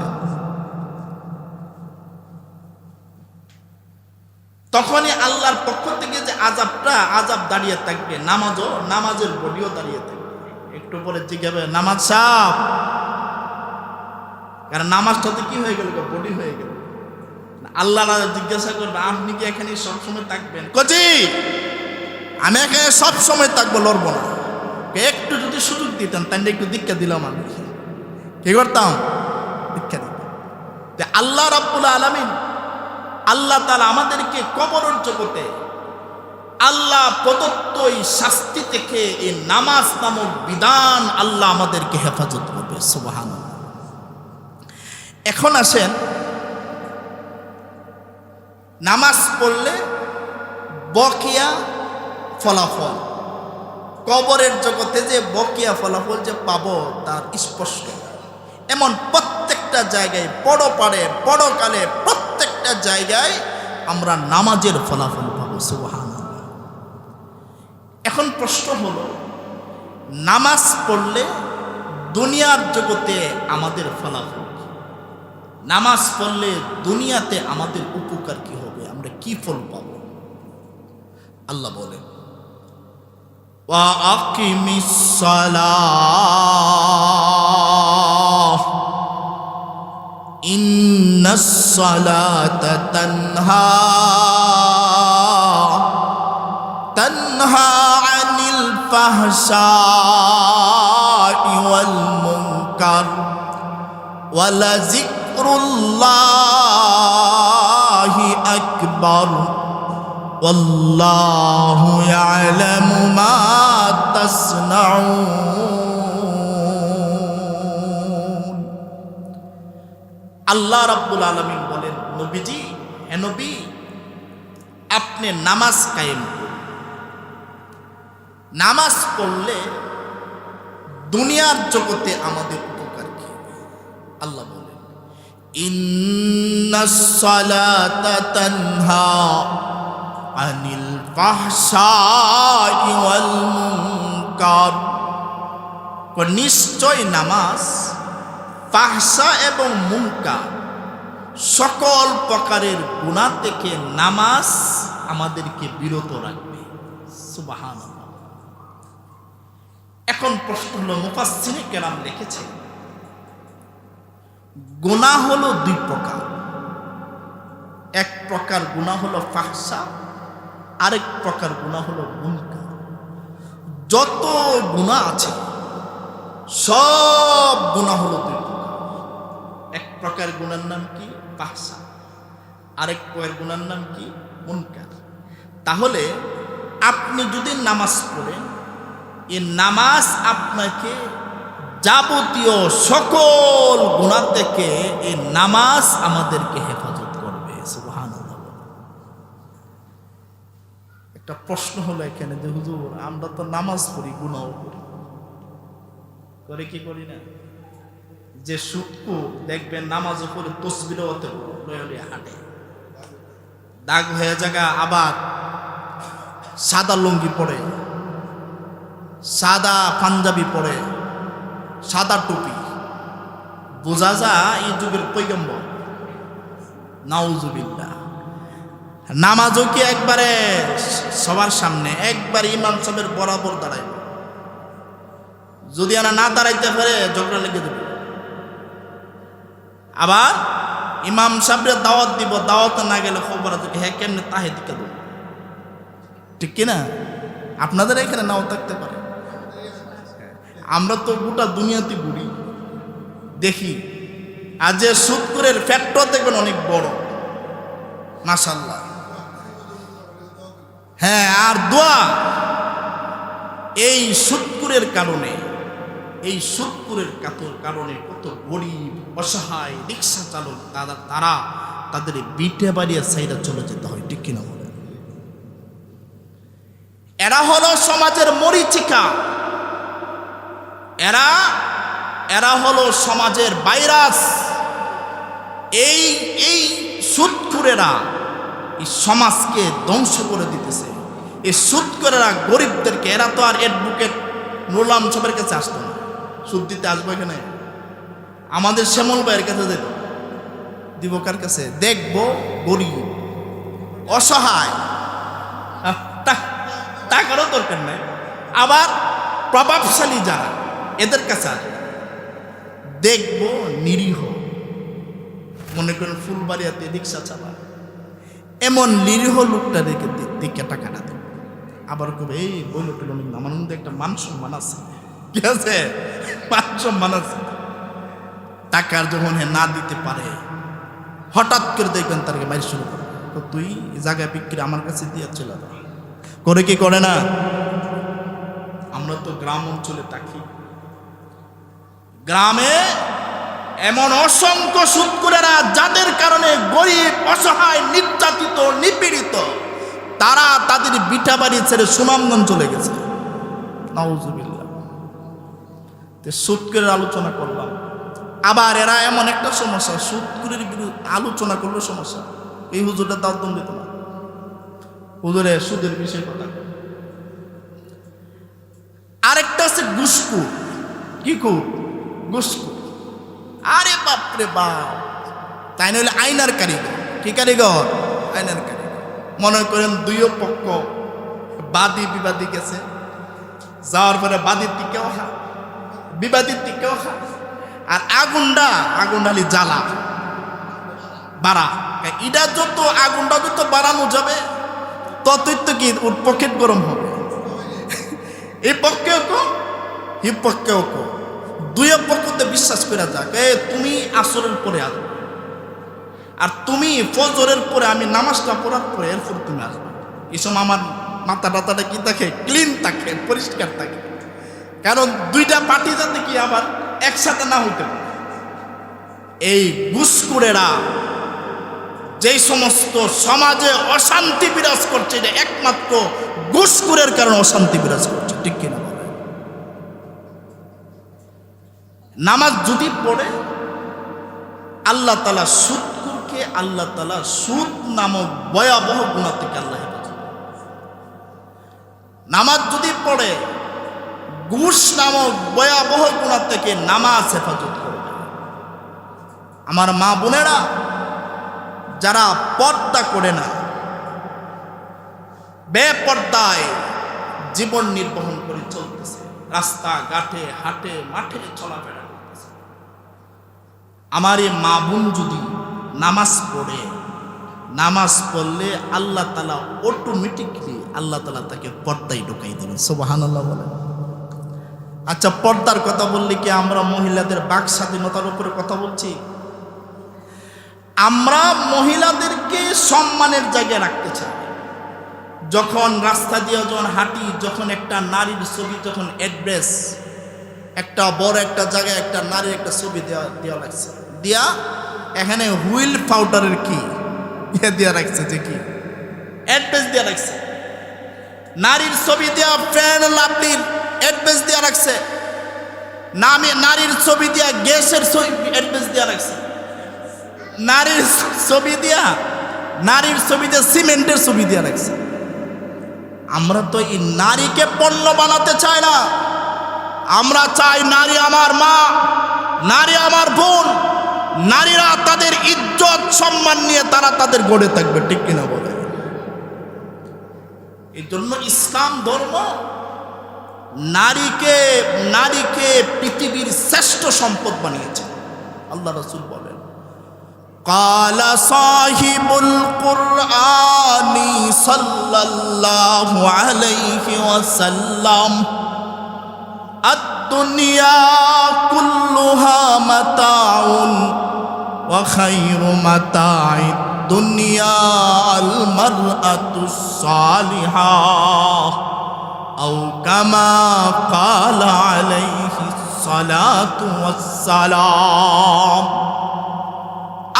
তখনই আল্লাহর পক্ষ থেকে যে আযাব দাঁড়িয়ে থাকবে, নামাজের বডিও দাঁড়িয়ে থাকবে। একটু পরে জিজ্ঞাসা, নামাজ সাহেব, কারণ নামাজটা তো কি হয়ে গেল, বডি হয়ে গেল। আল্লাহ জিজ্ঞাসা করবে আপনি কি এখানে সবসময় থাকবেন? কজি আমি এখানে সবসময় থাকবো, লড়বো না। একটু যদি সুযোগ দিতেন তাহলে একটু দীক্ষা দিলাম, আমি কি করতাম? দীক্ষা দিতাম। আল্লাহ রাব্বুল আলামিন, আল্লাহ তাআলা আমাদেরকে কবরের জগতে আল্লাহ প্রদত্ত এই শাস্তি থেকে এই নামাজ নামক বিধান আল্লাহ আমাদেরকে হেফাজত করবে। সুবহানাল্লাহ। এখন আসেন, নামাজ পড়লে বকিয়া ফলাফল, কবরের জগতে যে বকিয়া ফলাফল যে পাবো তার স্পষ্ট। এমন প্রত্যেকটা জায়গায় পরপারে পরকালে প্রত্যেকটা জায়গায় আমরা নামাজের ফলাফল পাবো। সুবহানাল্লাহ। এখন প্রশ্ন হলো, নামাজ পড়লে দুনিয়ার জগতে আমাদের ফলাফল কি? নামাজ পড়লে দুনিয়াতে আমাদের উপকার কি হবে? আমরা কি ফল পাবো? আল্লাহ বলেন, ওয়া আকিমিস সালাহ ইন্নাস সালাতা তানহা আনিল ফাহশাই ওয়াল মুনকার ওয়ালা যিকরুল্লাহি আকবার ওয়াল্লাহু ইয়ালামু মা তাসনাউন। আল্লাহ রাব্বুল আলামিন বলেন, নবীজি, হে নবী, আপনি নামাজ কায়েম করুন। নামাজ পড়লে দুনিয়ার জগতে আমাদের উপকার কি হবে? আল্লাহ বলেন, ইন্নাস সালাতা তানহা আনিল ফাহশাই ওয়াল মুনকার। নিশ্চয় নামাজ ফাহশা এবং মুনকার সকল প্রকারের গুনাহ থেকে নামাজ আমাদেরকে বিরত রাখবে। সুবহানাল্লাহ। এখন প্রশ্ন হলো, মুফাসসিরে কেরাম লিখেছে গুনাহ হলো দুই প্রকার। এক প্রকার গুনাহ হলো ফাহশা, আরেক প্রকার গুনাহ হলো মুনকার। যত গুনাহ আছে সব গুনাহ হলো দুই প্রকার। এক প্রকার গুনার নাম কি? ফাহশা। আরেক প্রকার গুনার নাম কি? মুনকার। তাহলে আপনি যদি নামাজ পড়েন, এই নামাজ আপনাকে যাবতীয় সকল গুনাহ থেকে এই নামাজ আমাদেরকে হেফাজত করবে। সুবহানাল্লাহ। একটা প্রশ্ন হলো এখানে যে হুজুর, আমরা তো নামাজ পড়ি, গুনাহ করি কি করি না? যে সুটকু দেখবেন নামাজও পড়ে তসবিরও হতে হাঁটে, দাগ হয়ে জায়গা, আবার সাদা লুঙ্গি পরে, সাদা পাঞ্জাবি পরে, সাদা টুপি, বোঝা যায় এই যুগের পয়গম্বর। নাউজুবিল্লাহ। নামাজও কি একবারে সবার সামনে একবার ইমাম সাহেবের বরাবর দাঁড়াইবে, যদি আমরা না দাঁড়াইতে পারে ঝগড়া লেগে দেবে। আবার ইমাম সাহেবের দাওয়াত দিব, দাওয়াত না গেলে খবর আছে হ্যাঁ কেমনে তাহে দিকে দেব, ঠিক কিনা? আপনাদের এখানে নাও থাকতে পারে। আমরা তো গোটা দুনিয়াতে ঘুরি, দেখি। আর যে সুদকুরের ফ্যাক্টর দেখবেন অনেক বড়, মাশাআল্লাহ। হ্যাঁ, আর দোয়া এই সুদকুরের কারণে, এই সুদকুরের কারণে কত গরিব অসহায় রিক্সা চালক তারা তাদের বিটে বাড়িয়ে সাইডা চলে যেতে হয়, ঠিক কিনা বলেন? এরা হলো সমাজের মরিচিকা, এরা হলো সমাজের ভাইরাস। এই সুদখোরেরা এই সমাজকে ধ্বংস করে দিতেছে। এই সুদখোরেরা গরিবদেরকে, এরা তো আর অ্যাডভোকেট নুরুল সবের কাছে আসতো না, সুদ দিতে আসবো এখানে। আমাদের শ্যামল ভাইয়ের কাছে যেত, দিব কার কাছে? দেখবো গরিব অসহায়, টাকারও দরকার নাই, আবার প্রভাবশালী যারা এদের কাছে আসবে, দেখবো নিরীহ মনে করেন ফুলবাড়িয়াতে রিক্সা চালা, এমন নিরীহ লোকটা দেখে টাকাটা দেবে, আবার কবে এই বইল টেল আমার মধ্যে একটা মান সম্মান আছে, কি আছে, মান সম্মান আছে। টাকার যখন না দিতে পারে, হঠাৎ করে দেখবেন তাকে বাইরে শুরু করে, তো তুই জায়গায় বিক্রি আমার কাছে দিয়ে চলে যা, করে কি করে না? আমরা তো গ্রাম অঞ্চলে থাকি, গ্রামে এমন অসংখ্য সুদখোরেরা যাদের কারণে গরিব, অসহায়, নির্যাতিত, নিপীড়িত, তারা তাদের বিটা বাড়ি ছেড়ে সুনামগঞ্জ চলে গেছে। নাউজুবিল্লাহ। সুদখোরের আলোচনা করলাম, আবার এরা এমন একটা সমস্যা, সুদখোরের বিরুদ্ধে আলোচনা করলে সমস্যা। এই হুজুরটা দাম দিত না, হুজুরে সুদের বিষয়ে কথা। আরেকটা আছে ঘুষখোর। কি খুব? ঘুষখোর। আরে বাপরে বাপ, তাই নইলে আইনার কারিগর। কি কারিগর? আইনার কারিগর। মনে করেন দুই পক্ষ বাদী বিবাদী গেছে, যাওয়ার পরে বাদীর দিকেও খা, বিবাদীর দিকেও খা, আর আগুনডালি জ্বালা বাড়া। এটা যত আগুনটা যত বাড়ানো যাবে ততই তো কি ওর পকেট গরম হবে। এই পক্ষেও কো, এই পক্ষেও কো, দুই পক্ষতে বিশ্বাস করে যাক, তুমি আসরের পরে আসবে, আর তুমি ফজরের পরে, আমি নামাজটা পড়ার পরে এরপর তুমি আসবে। এই সময় আমার মাথা টাতাটা কি থাকে? ক্লিন থাকে, পরিষ্কার থাকে। কারণ দুইটা পার্টি যাতে কি আবার একসাথে না হইতে পারে। এই ঘুষখোরেরা যেই সমস্ত সমাজে অশান্তি বিরাজ করছে, এটা একমাত্র ঘুষখোরের কারণে অশান্তি বিরাজ করছে, ঠিক কিনা বলে? নামাজ যদি পড়ে, আল্লাহ তাআলা সুদখোরকে আল্লাহ তাআলা সুদ নামক ভয়াবহ গুনাহ থেকে আল্লাহ হেফাজত। নামাজ যদি পড়ে, ঘুষ নামক ভয়াবহ গুনাহ থেকে নামাজ হেফাজত করবে। আমার মা বোনেরা যারা পর্দা করে না, বেপর্দায় জীবন নির্বাহন করে চলতেছে, রাস্তা ঘাটে, হাটে, মাঠে চলাফেরা করতেছে, আমার এই মা বোন যদি নামাজ পড়ে, নামাজ পড়লে আল্লাহ তাআলা অটোমেটিকলি আল্লাহ তাআলা তাকে পর্দায় ঢুকাই দেবেন। সুবহানাল্লাহ বলে। আচ্ছা, পর্দার কথা বললে কি আমরা মহিলাদের বাক স্বাধীনতার উপরে কথা বলছি? আমরা মহিলাদেরকে সম্মানের জায়গায় রাখতে চাই। যখন রাস্তা দিয়ে যখন হাঁটি, যখন একটা নারীর ছবি, যখন অ্যাড্রেস, একটা বড় একটা জায়গায় একটা নারীর একটা ছবি দেওয়া লাগছে, দিয়া এখানে হুইল পাউডারের কি দেওয়া রাখছে, যে কি অ্যাড্রেস দেওয়া রাখছে, নারীর ছবি দেওয়া ফ্রেন্ড লাভলির অ্যাড্রেস দেওয়া রাখছে, নারীর ছবি দেওয়া গ্যাসের অ্যাড্রেস দেওয়া রাখছে, নারীর ছবি দিয়ে সিমেন্টের ছবি দেওয়া রাখছে। আমরা তো এই নারীকে পণ্য বানাতে চাই না। আমরা চাই নারী আমার মা, নারী আমার বোন, নারীরা তাদের ইজ্জত সম্মান নিয়ে তারা তাদের গড়ে থাকবে, ঠিক কিনা বলে? এই জন্য ইসলাম ধর্ম নারীকে পৃথিবীর শ্রেষ্ঠ সম্পদ বানিয়েছে। আল্লাহ রাসূল বলেন, قال صاحب القرآن صلى الله عليه وسلم الدنيا كلها متاع وخير متاع الدنيا المرأة الصالحة أو كما قال عليه الصلاة والسلام।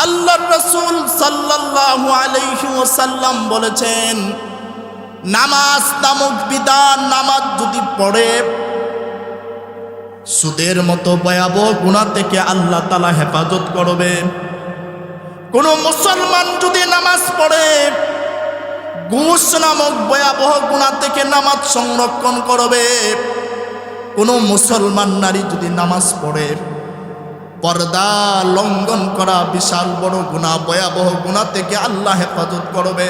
আল্লাহর রাসূল সাল্লাল্লাহু আলাইহি ওয়াসাল্লাম বলেছেন, নামাজ নামক বিধান, নামাজ যদি পড়ে, সুদের মতো ভয়াবহ গুনাহ থেকে আল্লাহ তাআলা হেফাজত করবে। কোন মুসলমান যদি নামাজ পড়ে, ঘুষ নামক ভয়াবহ গুনাহ থেকে নামাজ সংরক্ষণ করবে। কোন মুসলমান নারী যদি নামাজ পড়ে, পর্দা লঙ্ঘন করা বিশাল বড় গুনাহ, ভয়াবহ গুনাহ থেকে আল্লাহ হেফাজত করবে।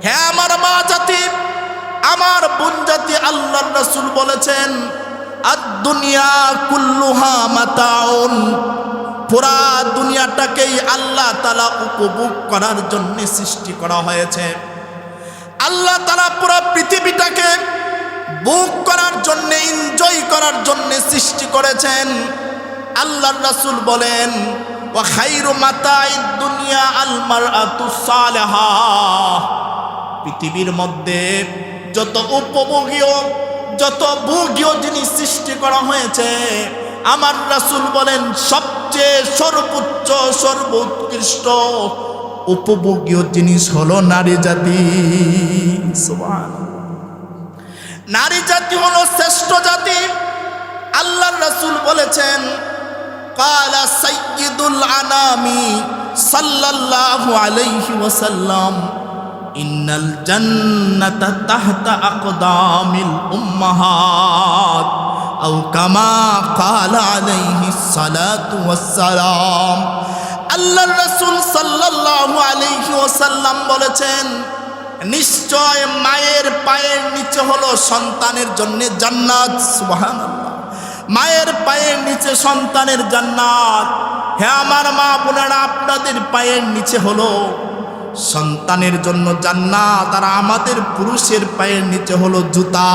হ্যাঁ আমার মা জাতি, আমার বোন জাতি, আল্লাহর রাসূল বলেছেন, আদ-দুনিয়া কুল্লুহা মাতাউন, পুরা দুনিয়াটাকেই আল্লাহ তাআলা উপভোগ করার জন্য সৃষ্টি করা হয়েছে। আল্লাহ তাআলা পুরা পৃথিবীটাকে ভোগ করার জন্য, এনজয় করার জন্য সৃষ্টি করেছেন। আল্লাহর রাসূল বলেন, ওয়া খায়রু মাতাঈদ দুনিয়া আল মারআতু সালিহা। পৃথিবীর মধ্যে যত উপভোগীয়, যত ভোগীয় জিনিস সৃষ্টি করা হয়েছে, আমার রাসূল বলেন সবচেয়ে সর্বোচ্চ, সর্বোৎকৃষ্ট উপভোগীয় জিনিস হলো নারী জাতি। সুবহানাল্লাহ। নারী জাতি হলো শ্রেষ্ঠ জাতি। আল্লাহর রাসূল বলেছেন, قال سيد الأنام صلى الله عليه وسلم إن الجنة تحت أقدام الأمهات أو كما قال عليه الصلاة والسلام। আল্লাহর রাসূল সাল্লাল্লাহু আলাইহি ওয়াসাল্লাম বলেছেন, নিশ্চয় মায়ের পায়ের নিচে হলো সন্তানের জন্য জান্নাত। সুবহানাল্লাহ। মায়ের পায়ের নিচে সন্তানের জান্নাত। হে আমার মা বোনেরা, আপনাদের পায়ের নিচে হলো সন্তানের জন্য জান্নাত, আর আমাদের পুরুষের পায়ের নিচে হলো জুতা।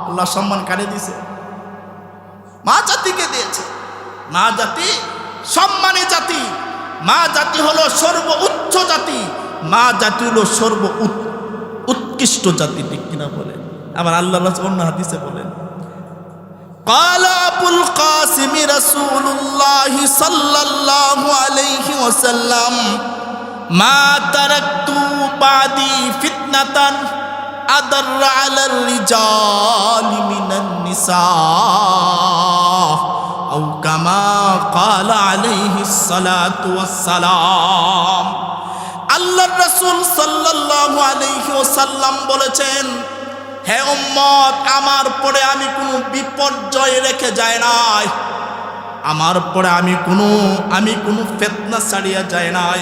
আল্লাহ সম্মান কারে দিয়েছে? মা জাতিকে দিয়েছে। মা জাতি সম্মানী জাতি। মা জাতি হলো সর্বোচ্চ জাতি। মা জাতি হলো উৎকৃষ্ট জাতি। ঠিক কিনা বলেন? আবার আল্লাহ অন্য হাদিসে বলেন, قال أبو القاسم رسول الله صلى الله عليه وسلم ما تركت بعدي فتنة أضر على الرجال من النساء أو كما قال عليه الصلاة والسلام। আল্লাহর রাসূল সাল্লাল্লাহু আলাইহি ওয়াসাল্লাম বলেছেন, হে উম্মত, আমার পরে আমি কোনো বিপর্যয় রেখে যায় নাই। আমার পরে আমি কোনো ফিতনা ছাড়িয়া যায় নাই।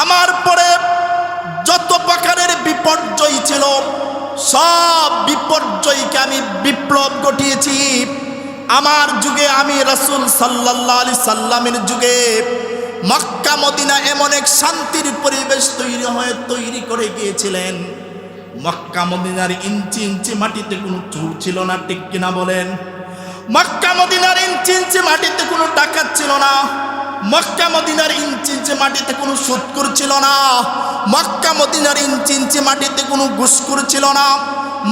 আমার পরে যত প্রকারের বিপর্যয় ছিল, সব বিপর্যয়কে আমি বিপ্লব ঘটিয়েছি। আমার যুগে, আমি রাসূল সাল্লাল্লাহু আলাইহি সাল্লামের যুগে মক্কা মদিনা এমন এক শান্তির পরিবেশ তৈরি করে গিয়েছিলেন। মক্কা মদিনার ইঞ্চি ইঞ্চি মাটিতে কোনো চোর ছিল না। ঠিক কিনা বলেন? মক্কা মদিনার ইঞ্চি ইঞ্চি মাটিতে কোনো ডাকাত ছিল না। মক্কা মদিনার ইঞ্চি ইঞ্চি মাটিতে কোনো সুদখোর ছিল না। মক্কা মদিনার ইঞ্চি ইঞ্চি মাটিতে কোনো ঘুষখোর ছিল না।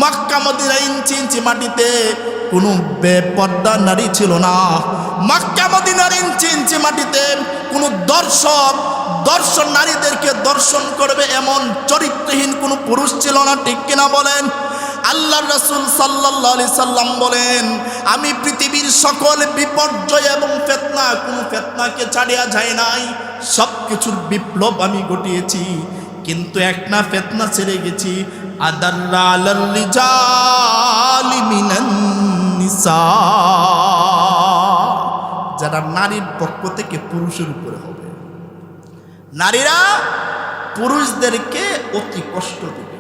মক্কা মদিনার ইঞ্চি ইঞ্চি মাটিতে কোনো বেপর্দা নারী ছিল না। মক্কা মদিনার ইঞ্চি ইঞ্চি মাটিতে কোনো দর্শন নারীদেরকে দর্শন করবে এমন চরিত্রহীন কোনো পুরুষ ছিল না। ঠিক কিনা বলেন? আল্লাহর রাসূল সাল্লাল্লাহু আলাইহি সাল্লাম বলেন, আমি পৃথিবীর সকল বিপর্যয় এবং কোনো ফিতনাকে ছাড়িয়া যায় নাই। সব কিছুর বিপ্লব আমি ঘটিয়েছি, কিন্তু একটা ফিতনা ছেড়ে গেছি। আদাররা আলার রিজালি মিনান নিসা, যারা নারীর পক্ষ থেকে পুরুষের উপরে হবে। নারীরা পুরুষদেরকে অতি কষ্ট দিবে,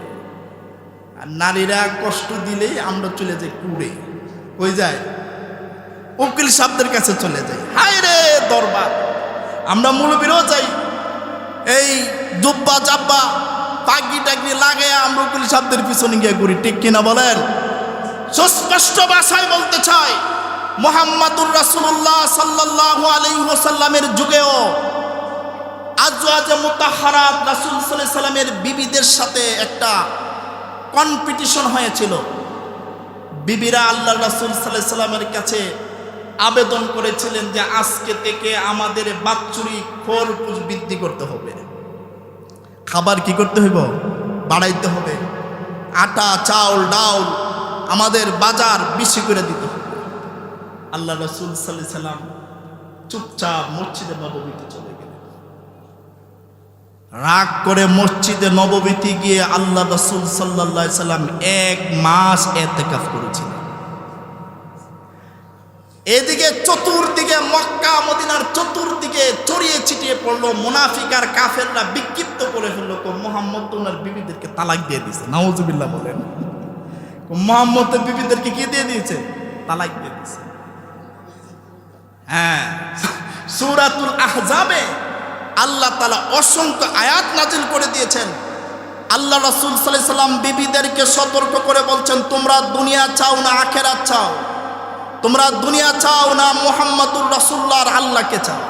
আর নারীরা কষ্ট দিলেই আমরা চলে যাই কুড়ে। কই যায়? উকিল সাহেবদের কাছে চলে যাই। হায় রে দরবার! আমরা মৌলবীরাও যাই, এই জুব্বা জাব্বা পাগড়ি টাগড়ি লাগাই আমরা উকিল সাহেবদের পিছনে গিয়ে ঘুরি। ঠিক কিনা বলেন? সুস্পষ্ট ভাষায় বলতে চাই, মুহাম্মাদুর রাসূলুল্লাহ সাল্লাল্লাহু আলাইহি ওয়াসাল্লামের যুগেও আজওয়াজে মুতাহহারাত রাসূল সাল্লাল্লাহু আলাইহি সাল্লামের বিবিদের সাথে একটা কম্পিটিশন হয়েছিল। বিবিরা আল্লাহ রাসূল সাল্লাল্লাহু আলাইহি সাল্লামের কাছে আবেদন করেছিলেন যে আজকে থেকে আমাদের বাৎসরিক খরচ বৃদ্ধি করতে হবে, খাবার কি করতে হইব? বাড়াইতে হবে, আটা চাউল ডাউল আমাদের বাজার বেশি করে দিতে হবে। আল্লাহ রাসূল সাল্লাল্লাহু আলাইহি সাল্লাম চুপচাপ মসজিদে নববীতে চলে গেলেন। রাগ করে মসজিদে নববীতে গিয়ে আল্লাহ রাসূল সাল্লাল্লাহু আলাইহি সাল্লাম 1 মাস ইতিকাফ করেছিলেন। এদিকে চতুর্দিকে মক্কা মদিনার চতুর্দিকে ছড়িয়ে ছিটিয়ে পড়লো মুনাফিক আর কাফেররা, বিক্ষিপ্ত করে ফেললো। মুহাম্মদ তো ওনার বিবিদেরকে তালাক দিয়ে দিয়েছে। নাউজুবিল্লাহ বলেন। মুহাম্মদ তো বিবিদেরকে কি দিয়ে দিয়েছে? তালাক দিয়ে দিয়েছে। হ্যাঁ, সূরাতুল আহজাবে আল্লাহ তাআলা অসংখ্য আয়াত নাজিল করে দিয়েছেন। আল্লাহ রাসূল সাল্লাল্লাহু আলাইহি সাল্লাম বিবিদেরকে সতর্ক করে বলছেন, তোমরা দুনিয়া চাও না আখিরাত চাও? তোমরা দুনিয়া চাও না মুহাম্মাদুর রাসূলুল্লাহর আল্লাহকে চাও?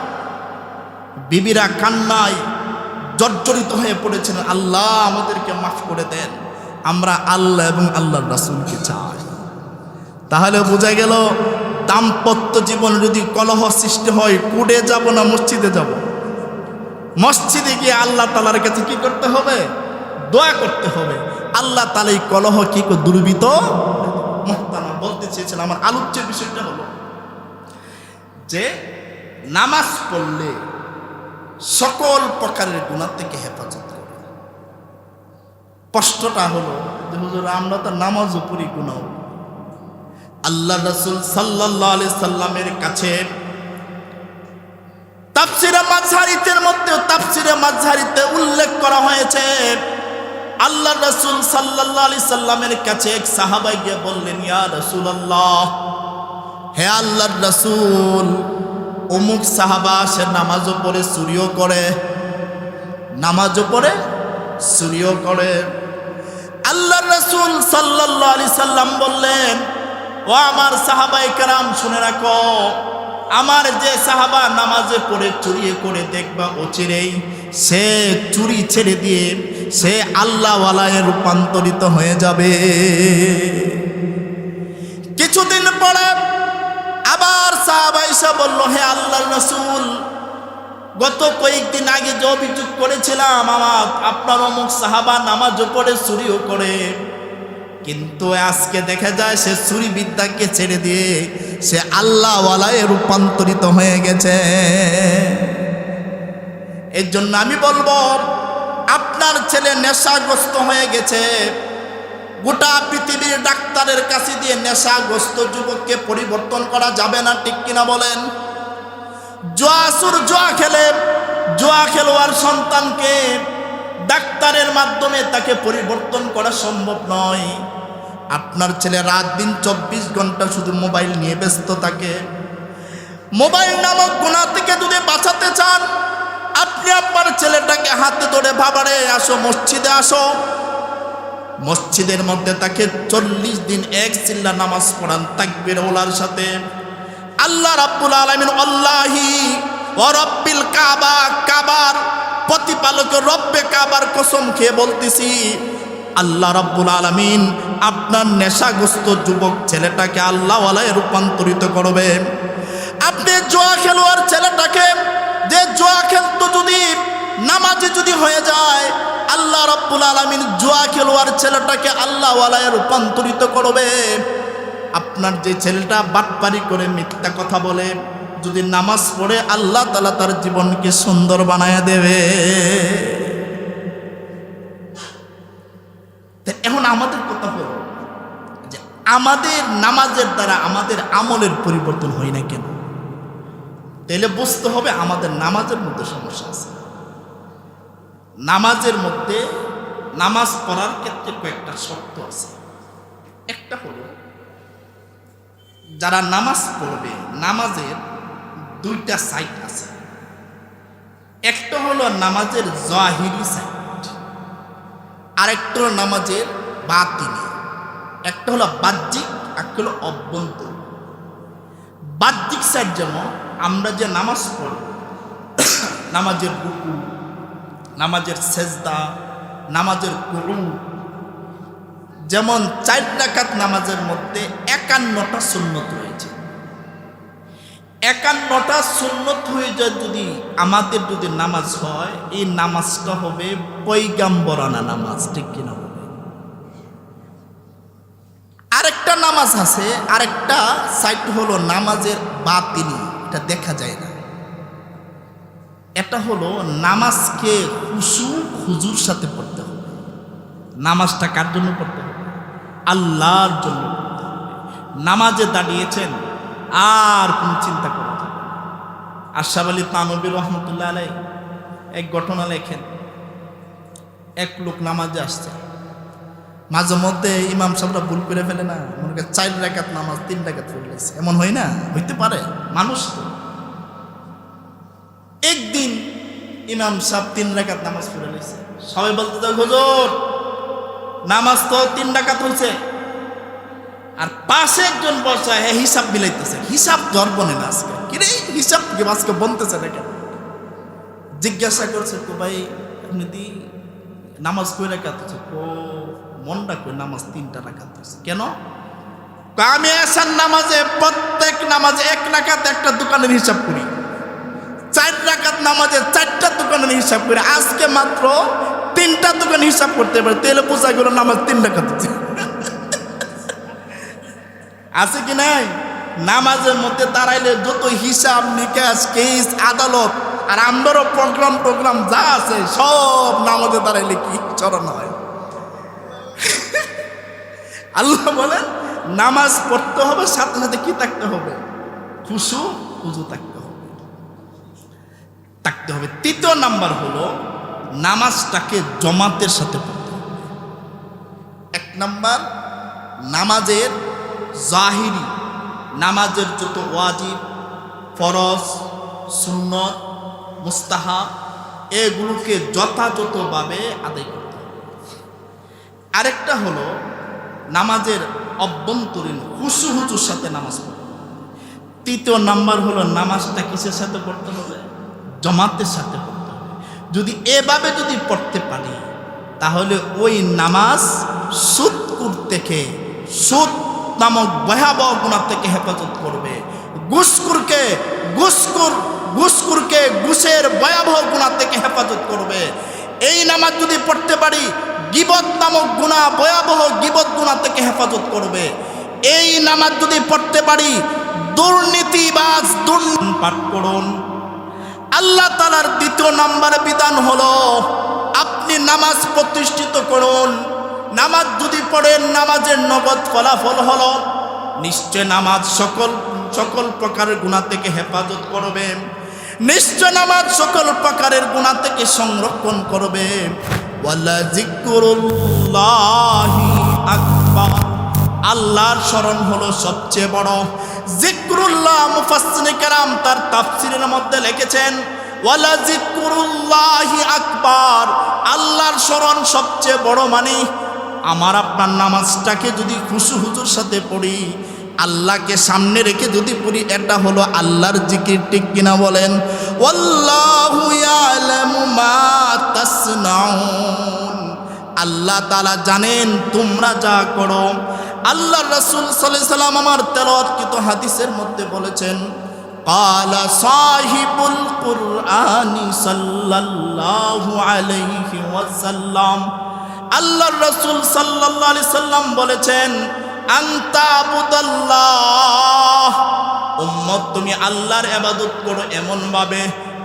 বিবিরা কান্নায় জর্জরিত হয়ে পড়েছেন, আল্লাহ আমাদেরকে মাফ করে দেন, আমরা আল্লাহ এবং আল্লাহর রাসূলকে চাই। তাহলে বোঝা গেল দাম্পত্য জীবন যদি কলহ সৃষ্টি হয়, কুড়ে যাব না মসজিদে যাব? মসজিদে গিয়ে আল্লাহ তাআলার কাছে কি করতে হবে? দোয়া করতে হবে। আল্লাহ তাআলা এই কলহ কি করে দূরীভূত। মুহতারাম, বলতে চেয়েছিলাম আমার আলোচ্য বিষয়টা হলো যে নামাজ পড়লে সকল প্রকারের গুনাহ থেকে হেফাজত করে। প্রশ্নটা হলো যে হুজুর আমরা তো নামাজও পড়ি, গুনাহ। আল্লাহ রাসূল সাল্লাল্লাহু আলাইহি সাল্লামের কাছে তাফসীরে মাযহারিতের মধ্যে তাফসীরে মাযহারিতে উল্লেখ করা হয়েছে, আল্লাহ রাসূল সাল্লাল্লাহু আলাইহি সাল্লামের কাছে এক সাহাবা গিয়ে বললেন, ইয়া রাসূলুল্লাহ, হে আল্লাহর রাসূল, অমুক সাহাবা সে নামাজও পড়ে চুরিও করে, নামাজও পড়ে চুরিও করে। আল্লাহর রাসূল সাল্লাল্লাহু আলাইহি সাল্লাম বললেন, ও আমার সাহাবায়ে কেরাম শুনে রাখো, আমার যে সাহাবা নামাজে পড়ে চুরি করে দেখবা অচিরেই সে চুরি ছেড়ে দিয়ে সে আল্লাহওয়ালায় রূপান্তরিত হয়ে যাবে। কিছুদিন পরে আবার সাহাবা এসে বলল, হে আল্লাহর রাসূল, গত কয়েকদিন আগে যে অভিযোগ করেছিলাম আপনার অমুক সাহাবা নামাজও পড়ে চুরিও করে, কিন্তু আজকে দেখা যায় সে চুরি বিদ্যাকে ছেড়ে দিয়ে সে আল্লাহওয়ালায় রূপান্তরিত হয়ে গেছে। এর জন্য আমি বলবো, আপনার ছেলে নেশাগ্রস্ত হয়ে গেছে, গোটা পৃথিবীর ডাক্তারের কাছে দিয়ে নেশাগ্রস্ত যুবককে পরিবর্তন করা যাবে না, ঠিক কিনা বলেন? জুয়া খেলোয়াড় সন্তানকে ডাক্তারের মাধ্যমে তাকে পরিবর্তন করা সম্ভব নয়। আপনার ছেলে রাত দিন 24 ঘন্টা শুধু মোবাইল নিয়ে ব্যস্ত থাকে। মোবাইল নামক গুনাহ থেকে যদি বাঁচাতে চান, আপনি আপনার ছেলেটাকে হাতে ধরে বাবারে আসো, মসজিদে আসো, মসজিদের মধ্যে তাকে 40 দিন এক চিল্লা নামাজ পড়ান তাকবীর ওলার সাথে। আল্লাহ রাব্বুল আলামিন আল্লাহি ওয়া রাব্বিল কাবা, কাবার প্রতিপালক রব্বে কাবার কসম খেয়ে বলতেছি, আল্লাহ রাব্বুল আলামিন আপনার নেশাগ্রস্ত যুবক ছেলেটাকে আল্লাহওয়ালায় রূপান্তরিত করবে। আপনি জুয়া খেলোয়াড় ছেলেটাকে, যে জুয়া খেলতো যদি নামাজে যদি হয়ে যায়, আল্লাহ রাব্বুল আলামিন জুয়া খেলোয়াড় ছেলেটাকে আল্লাহওয়ালায় রূপান্তরিত করবে। আপনার যে ছেলেটা বাটপারি করে মিথ্যা কথা বলে যদি নামাজ পড়ে, আল্লাহ তাআলা তার জীবনকে সুন্দর বানায় দেবে। এখন আমাদের কথা হলো যে আমাদের নামাজের দ্বারা আমাদের আমলের পরিবর্তন হয় না কেন? তাহলে বুঝতে হবে আমাদের নামাজের মধ্যে সমস্যা আছে। নামাজের মধ্যে নামাজ পড়ার ক্ষেত্রে কয়েকটা শর্ত আছে। একটা হলো, যারা নামাজ পড়বে নামাজের দুইটা সাইড আছে। একটা হলো নামাজের জাহিরি সাইড, আরেকটা হলো নামাজের বাতিনি। একটা হলো বাহ্যিক, একটা হলো অভ্যন্তরীণ। বাহ্যিক সাইড যেমন আমরা যে নামাজ পড়ব, নামাজের রুকু, নামাজের সেজদা, নামাজের কুরু, যেমন 4 রাকাত নামাজের মধ্যে 51টা সুন্নত রয়েছে। 51টা সুন্নত হয়ে যায় যদি আমাদের যদি নামাজ হয়, এই নামাজটা হবে পয়গাম্বরানা নামাজ, ঠিক কিনা হবে? আরেকটা নামাজ আছে, আরেকটা সাইড হলো নামাজের বাতিনি, এটা দেখা যায় না। এটা হলো নামাজকে খুশু হুজুর সাথে পড়তে হবে। নামাজটা কার জন্য পড়তে হবে? আল্লাহর জন্য পড়তে হবে। নামাজে দাঁড়িয়েছেন আর কোন চিন্তা করতে হবে। আশরাফ আলী থানভী রহমতুল্লাহ আলাইহি এক ঘটনা লেখেন, এক লোক নামাজে আসছে, মাঝে মধ্যে ইমাম সাহেবরা ভুল করে ফেলে না, মনে করে 4 রাকাত নামাজ 3 রাকাত পড়ে গেছে, এমন হয় না? হইতে পারে, মানুষ তো ইমাম সাহেব 3 রাকাত নামাজ পড়ে লইছে। সবাই বলতে থাকে হুজুর নামাজ তো 3 রাকাত হইছে। আর পাশে একজন বসা হিসাব মিলাইতেছে, হিসাব ধরবনে না আজকে, কি রে হিসাব কি আজকে বলতেছে না কেন? জিজ্ঞাসা করছে তো ভাই আপনি দি নামাজ কই রাকাত হচ্ছে? ও মনটা কই নামাজ 3টা রাকাত হচ্ছে। কেন? আমি আসার নামাজে প্রত্যেক নামাজে 1 রাকাত একটা দোকানের হিসাব করি, 4 রাকাত নামাজে 4টা দোকানের হিসাব করি, আজকে মাত্র 3টা দোকান হিসাব করতে পারে, তেলে বোঝা গেল নামাজ 3 রাকাত হচ্ছে। আছে কি নাই? নামাজের মধ্যে দাঁড়াইলে যত হিসাব নিকাশ কেস আদালত আর আমরারও প্রোগ্রাম যা আছে সব নামাজে দাঁড়াইলে কি চরণ হয়। আল্লাহ বলেন নামাজ পড়তে হবে, সাথে সাথে কি থাকতে হবে? খুশু থাকতে হবে। 3য় নাম্বার হলো নামাজটাকে জমাতের সাথে পড়তে হবে। 1 নাম্বার নামাজের জাহিরি, নামাজের যত ওয়াজিব, ফরজ, সুন্নত, মুস্তাহাব এগুলোকে যথাযথভাবে আদায় করতে হবে। আরেকটা হলো নামাজের অভ্যন্তরীণ হুজুর সাথে নামাজ পড়তে হবে। 3য় নাম্বার হলো নামাজটা কিসের সাথে পড়তে হবে? জমাতের সাথে পড়তে হবে। যদি এভাবে যদি পড়তে পারি তাহলে ওই নামাজ সুদকুর থেকে, সুদ নামক ভয়াবহ গুনাহ থেকে হেফাজত করবে, ঘুষখোরকে ঘুষের ভয়াবহ গুনাহ থেকে হেফাজত করবে। এই নামাজ যদি পড়তে পারি গীবত নামক গুনাহ, ভয়াবহ গীবত গুনাহ থেকে হেফাজত করবে। এই নামাজ যদি পড়তে পারি দুর্নীতিবাজ পাঠ করুন। আল্লাহ তাআলার 2য় নম্বরে বিধান হলো আপনি নামাজ প্রতিষ্ঠিত করুন। নামাজ যদি পড়েন নামাজের নগদ ফলাফল হলো নিশ্চয় নামাজ সকল প্রকারের গুনাহ থেকে হেফাজত করবে, নিশ্চয় নামাজ সকল প্রকারের গুনাহ থেকে সংরক্ষণ করবে। ওয়ালা যিকরুল্লাহি আকবার, আল্লাহর স্মরণ হলো সবচেয়ে বড়। যিকরুল্লাহ মুফাসসিরিনে কেরাম তার তাফসীরের মধ্যে লিখেছেন ওয়ালা যিকরুল্লাহি আকবার, আল্লাহর স্মরণ সবচেয়ে বড়। মানে আমার আপনার নামাজটাকে যদি হুজুর সাথে পড়ি, আল্লাহকে সামনে রেখে যদি পড়ি, এটা হলো আল্লাহর জিকির, ঠিক কিনা বলেন? ওয়াল্লাহু ইয়ালামু মা তাসনাউন, আল্লাহ তাআলা জানেন তোমরা যা করো। আল্লাহ রাসূল সাল্লাল্লাহু আলাইহি সাল্লাম আমার তেলাওয়াতকৃত হাদিসের মধ্যে বলেছেন ক্বালা সাহিবুল কুরআনি সাল্লাল্লাহু আলাইহি ওয়াসাল্লাম, আল্লাহ রাসূল সাল্লাল্লাহু আলাইহি সাল্লাম বলেছেন আনতা আবুদাল্লাহ, উম্মত তুমি আল্লাহর ইবাদত করো এমন ভাবে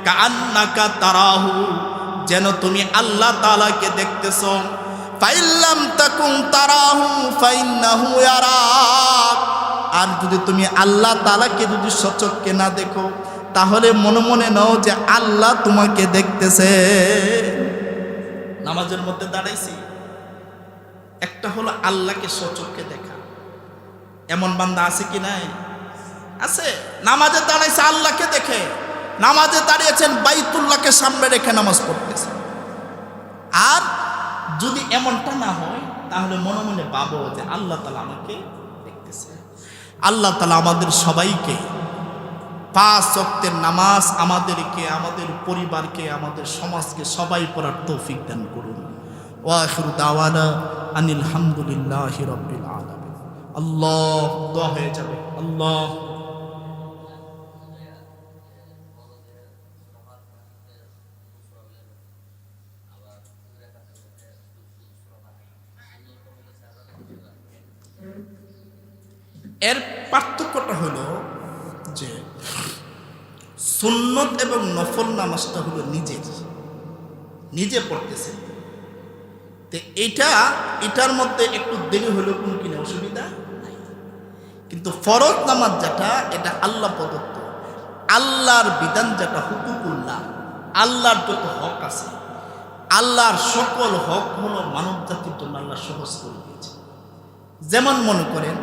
কাআন্নাকা তারাহু, যেন তুমি আল্লাহ তাআলাকে দেখতেছো। ফাইল্লাম তাকুন তারাহু ফাইন্নাহু ইয়ারাক, আর যদি তুমি আল্লাহ তাআলাকে যদি সচক্ষে না দেখো তাহলে মনে মনে নাও যে আল্লাহ তোমাকে দেখতেছে। নামাজের মধ্যে দাঁড়াইছি, একটা হলো আল্লাহকে সচক্ষে দেখা, এমন বান্দা আছে কি নাই? আছে। নামাজে দাঁড়াইছে আল্লাহকে দেখে, নামাজে দাঁড়িয়েছেন বাইতুল্লাহকে সামনে রেখে নামাজ পড়তেছে। আর যদি এমনটা না হয় তাহলে মনে মনে ভাবো যে আল্লাহ তাআলা আমাকে দেখতেছে। আল্লাহ তাআলা আমাদের সবাইকে 5 ওয়াক্তের নামাজ আমাদেরকে, আমাদের পরিবারকে, আমাদের সমাজকে সবাই পড়ার তৌফিক দান করুন। ওয়া আখিরু দাওয়ানা আনিল হামদুলিল্লাহি রাব্বিল আলামিন। আল্লাহ, দোয়া হয়ে যাবে। আল্লাহ এর পার্থক্যটা হলো যে সুন্নত এবং নফল নামাজটা হলো নিজে পড়তেছে, তো এটার মধ্যে একটু দেরি হলেও কোনো কিনা অসুবিধা নাই। কিন্তু ফরজ নামাজ যেটা, এটা আল্লাহ প্রদত্ত, আল্লাহর বিধান যেটা হুকুকুল্লাহ, আল্লাহর যত হক আছে, আল্লাহর সকল হক হলো মানব জাতির জন্য আল্লাহ সহজ করে দিয়েছে। যেমন মনে করেন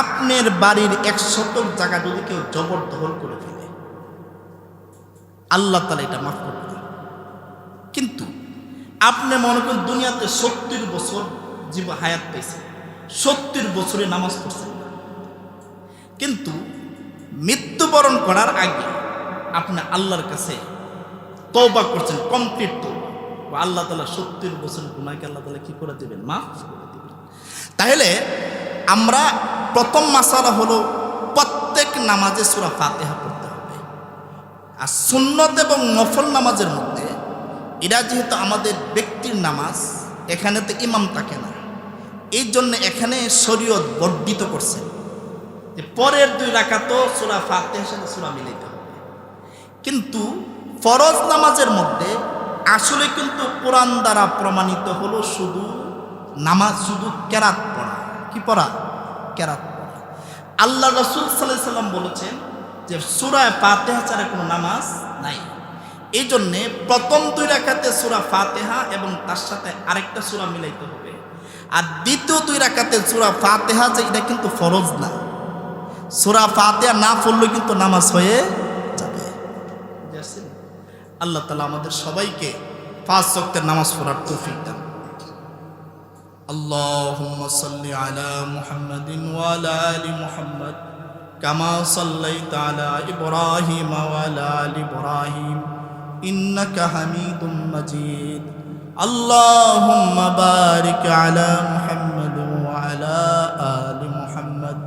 আপনার বাড়ির 1 শতক জায়গা যদি কেউ জবরদখল করে ফেলে, আল্লাহ তাআলা এটা মাফ করে দেন। কিন্তু আপনি মনে করেন দুনিয়াতে 70 বছর হায়াত পেয়েছে, 70 বছরে নামাজ পড়ছেন না, কিন্তু মৃত্যুবরণ করার আগে আপনি আল্লাহর কাছে তওবা করছেন, কমপ্লিট তওবা, আল্লাহ তাআলা 70 বছরের গুনাহকে আল্লাহ তাআলা কি করে দিবেন? মাফ করে দিবেন। তাহলে আমরা প্রথম মাসালা হলো প্রত্যেক নামাজে সূরা ফাতিহা পড়তে হবে। আর সুন্নত এবং নফল নামাজের মধ্যে এরা যেহেতু আমাদের ব্যক্তির নামাজ, এখানে তো ইমাম থাকে না, এই জন্য এখানে শরীয়ত বর্ধিত করছে যে পরের 2 রাকাতও সূরা ফাতিহার সাথে সূরা মিলাইতে হবে। কিন্তু ফরজ নামাজের মধ্যে আসলে কিন্তু কোরআন দ্বারা প্রমাণিত হলো শুধু নামাজ, শুধু কেরাত পড়া। কি পড়া? কেরাত পড়া। আল্লাহ রাসূল সাল্লাল্লাহু আলাইহি সাল্লাম বলেছেন যে সূরা ফাতিহা ছাড়া কোনো নামাজ নাই। এই জন্যে প্রথম 2 রাকাতে সূরা ফাতিহা এবং তার সাথে আরেকটা সূরা মিলাইতে হবে। আর দ্বিতীয় 2 রাকাতে সূরা ফাতিহা যে এটা কিন্তু ফরজ না, সূরা ফাতিহা না পড়লে কিন্তু নামাজ হয়ে যাবে। আল্লাহ তাআলা আমাদের সবাইকে 5 ওয়াক্তের নামাজ পড়ার তৌফিক দান। আল্লাহুম্মা সাল্লি আলা মুহাম্মাদিন ওয়া আলা আলি মুহাম্মাদ কামা সাল্লাইতা আলা ইব্রাহিম ওয়া আলা আলি ইব্রাহিম ইন্নাকা হামিদুম মাজিদ। আল্লাহুম্মা বারিক আলা মুহাম্মাদ ওয়া আলা আলি মুহাম্মাদ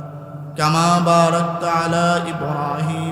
কামা বারাকতা আলা ইব্রাহিম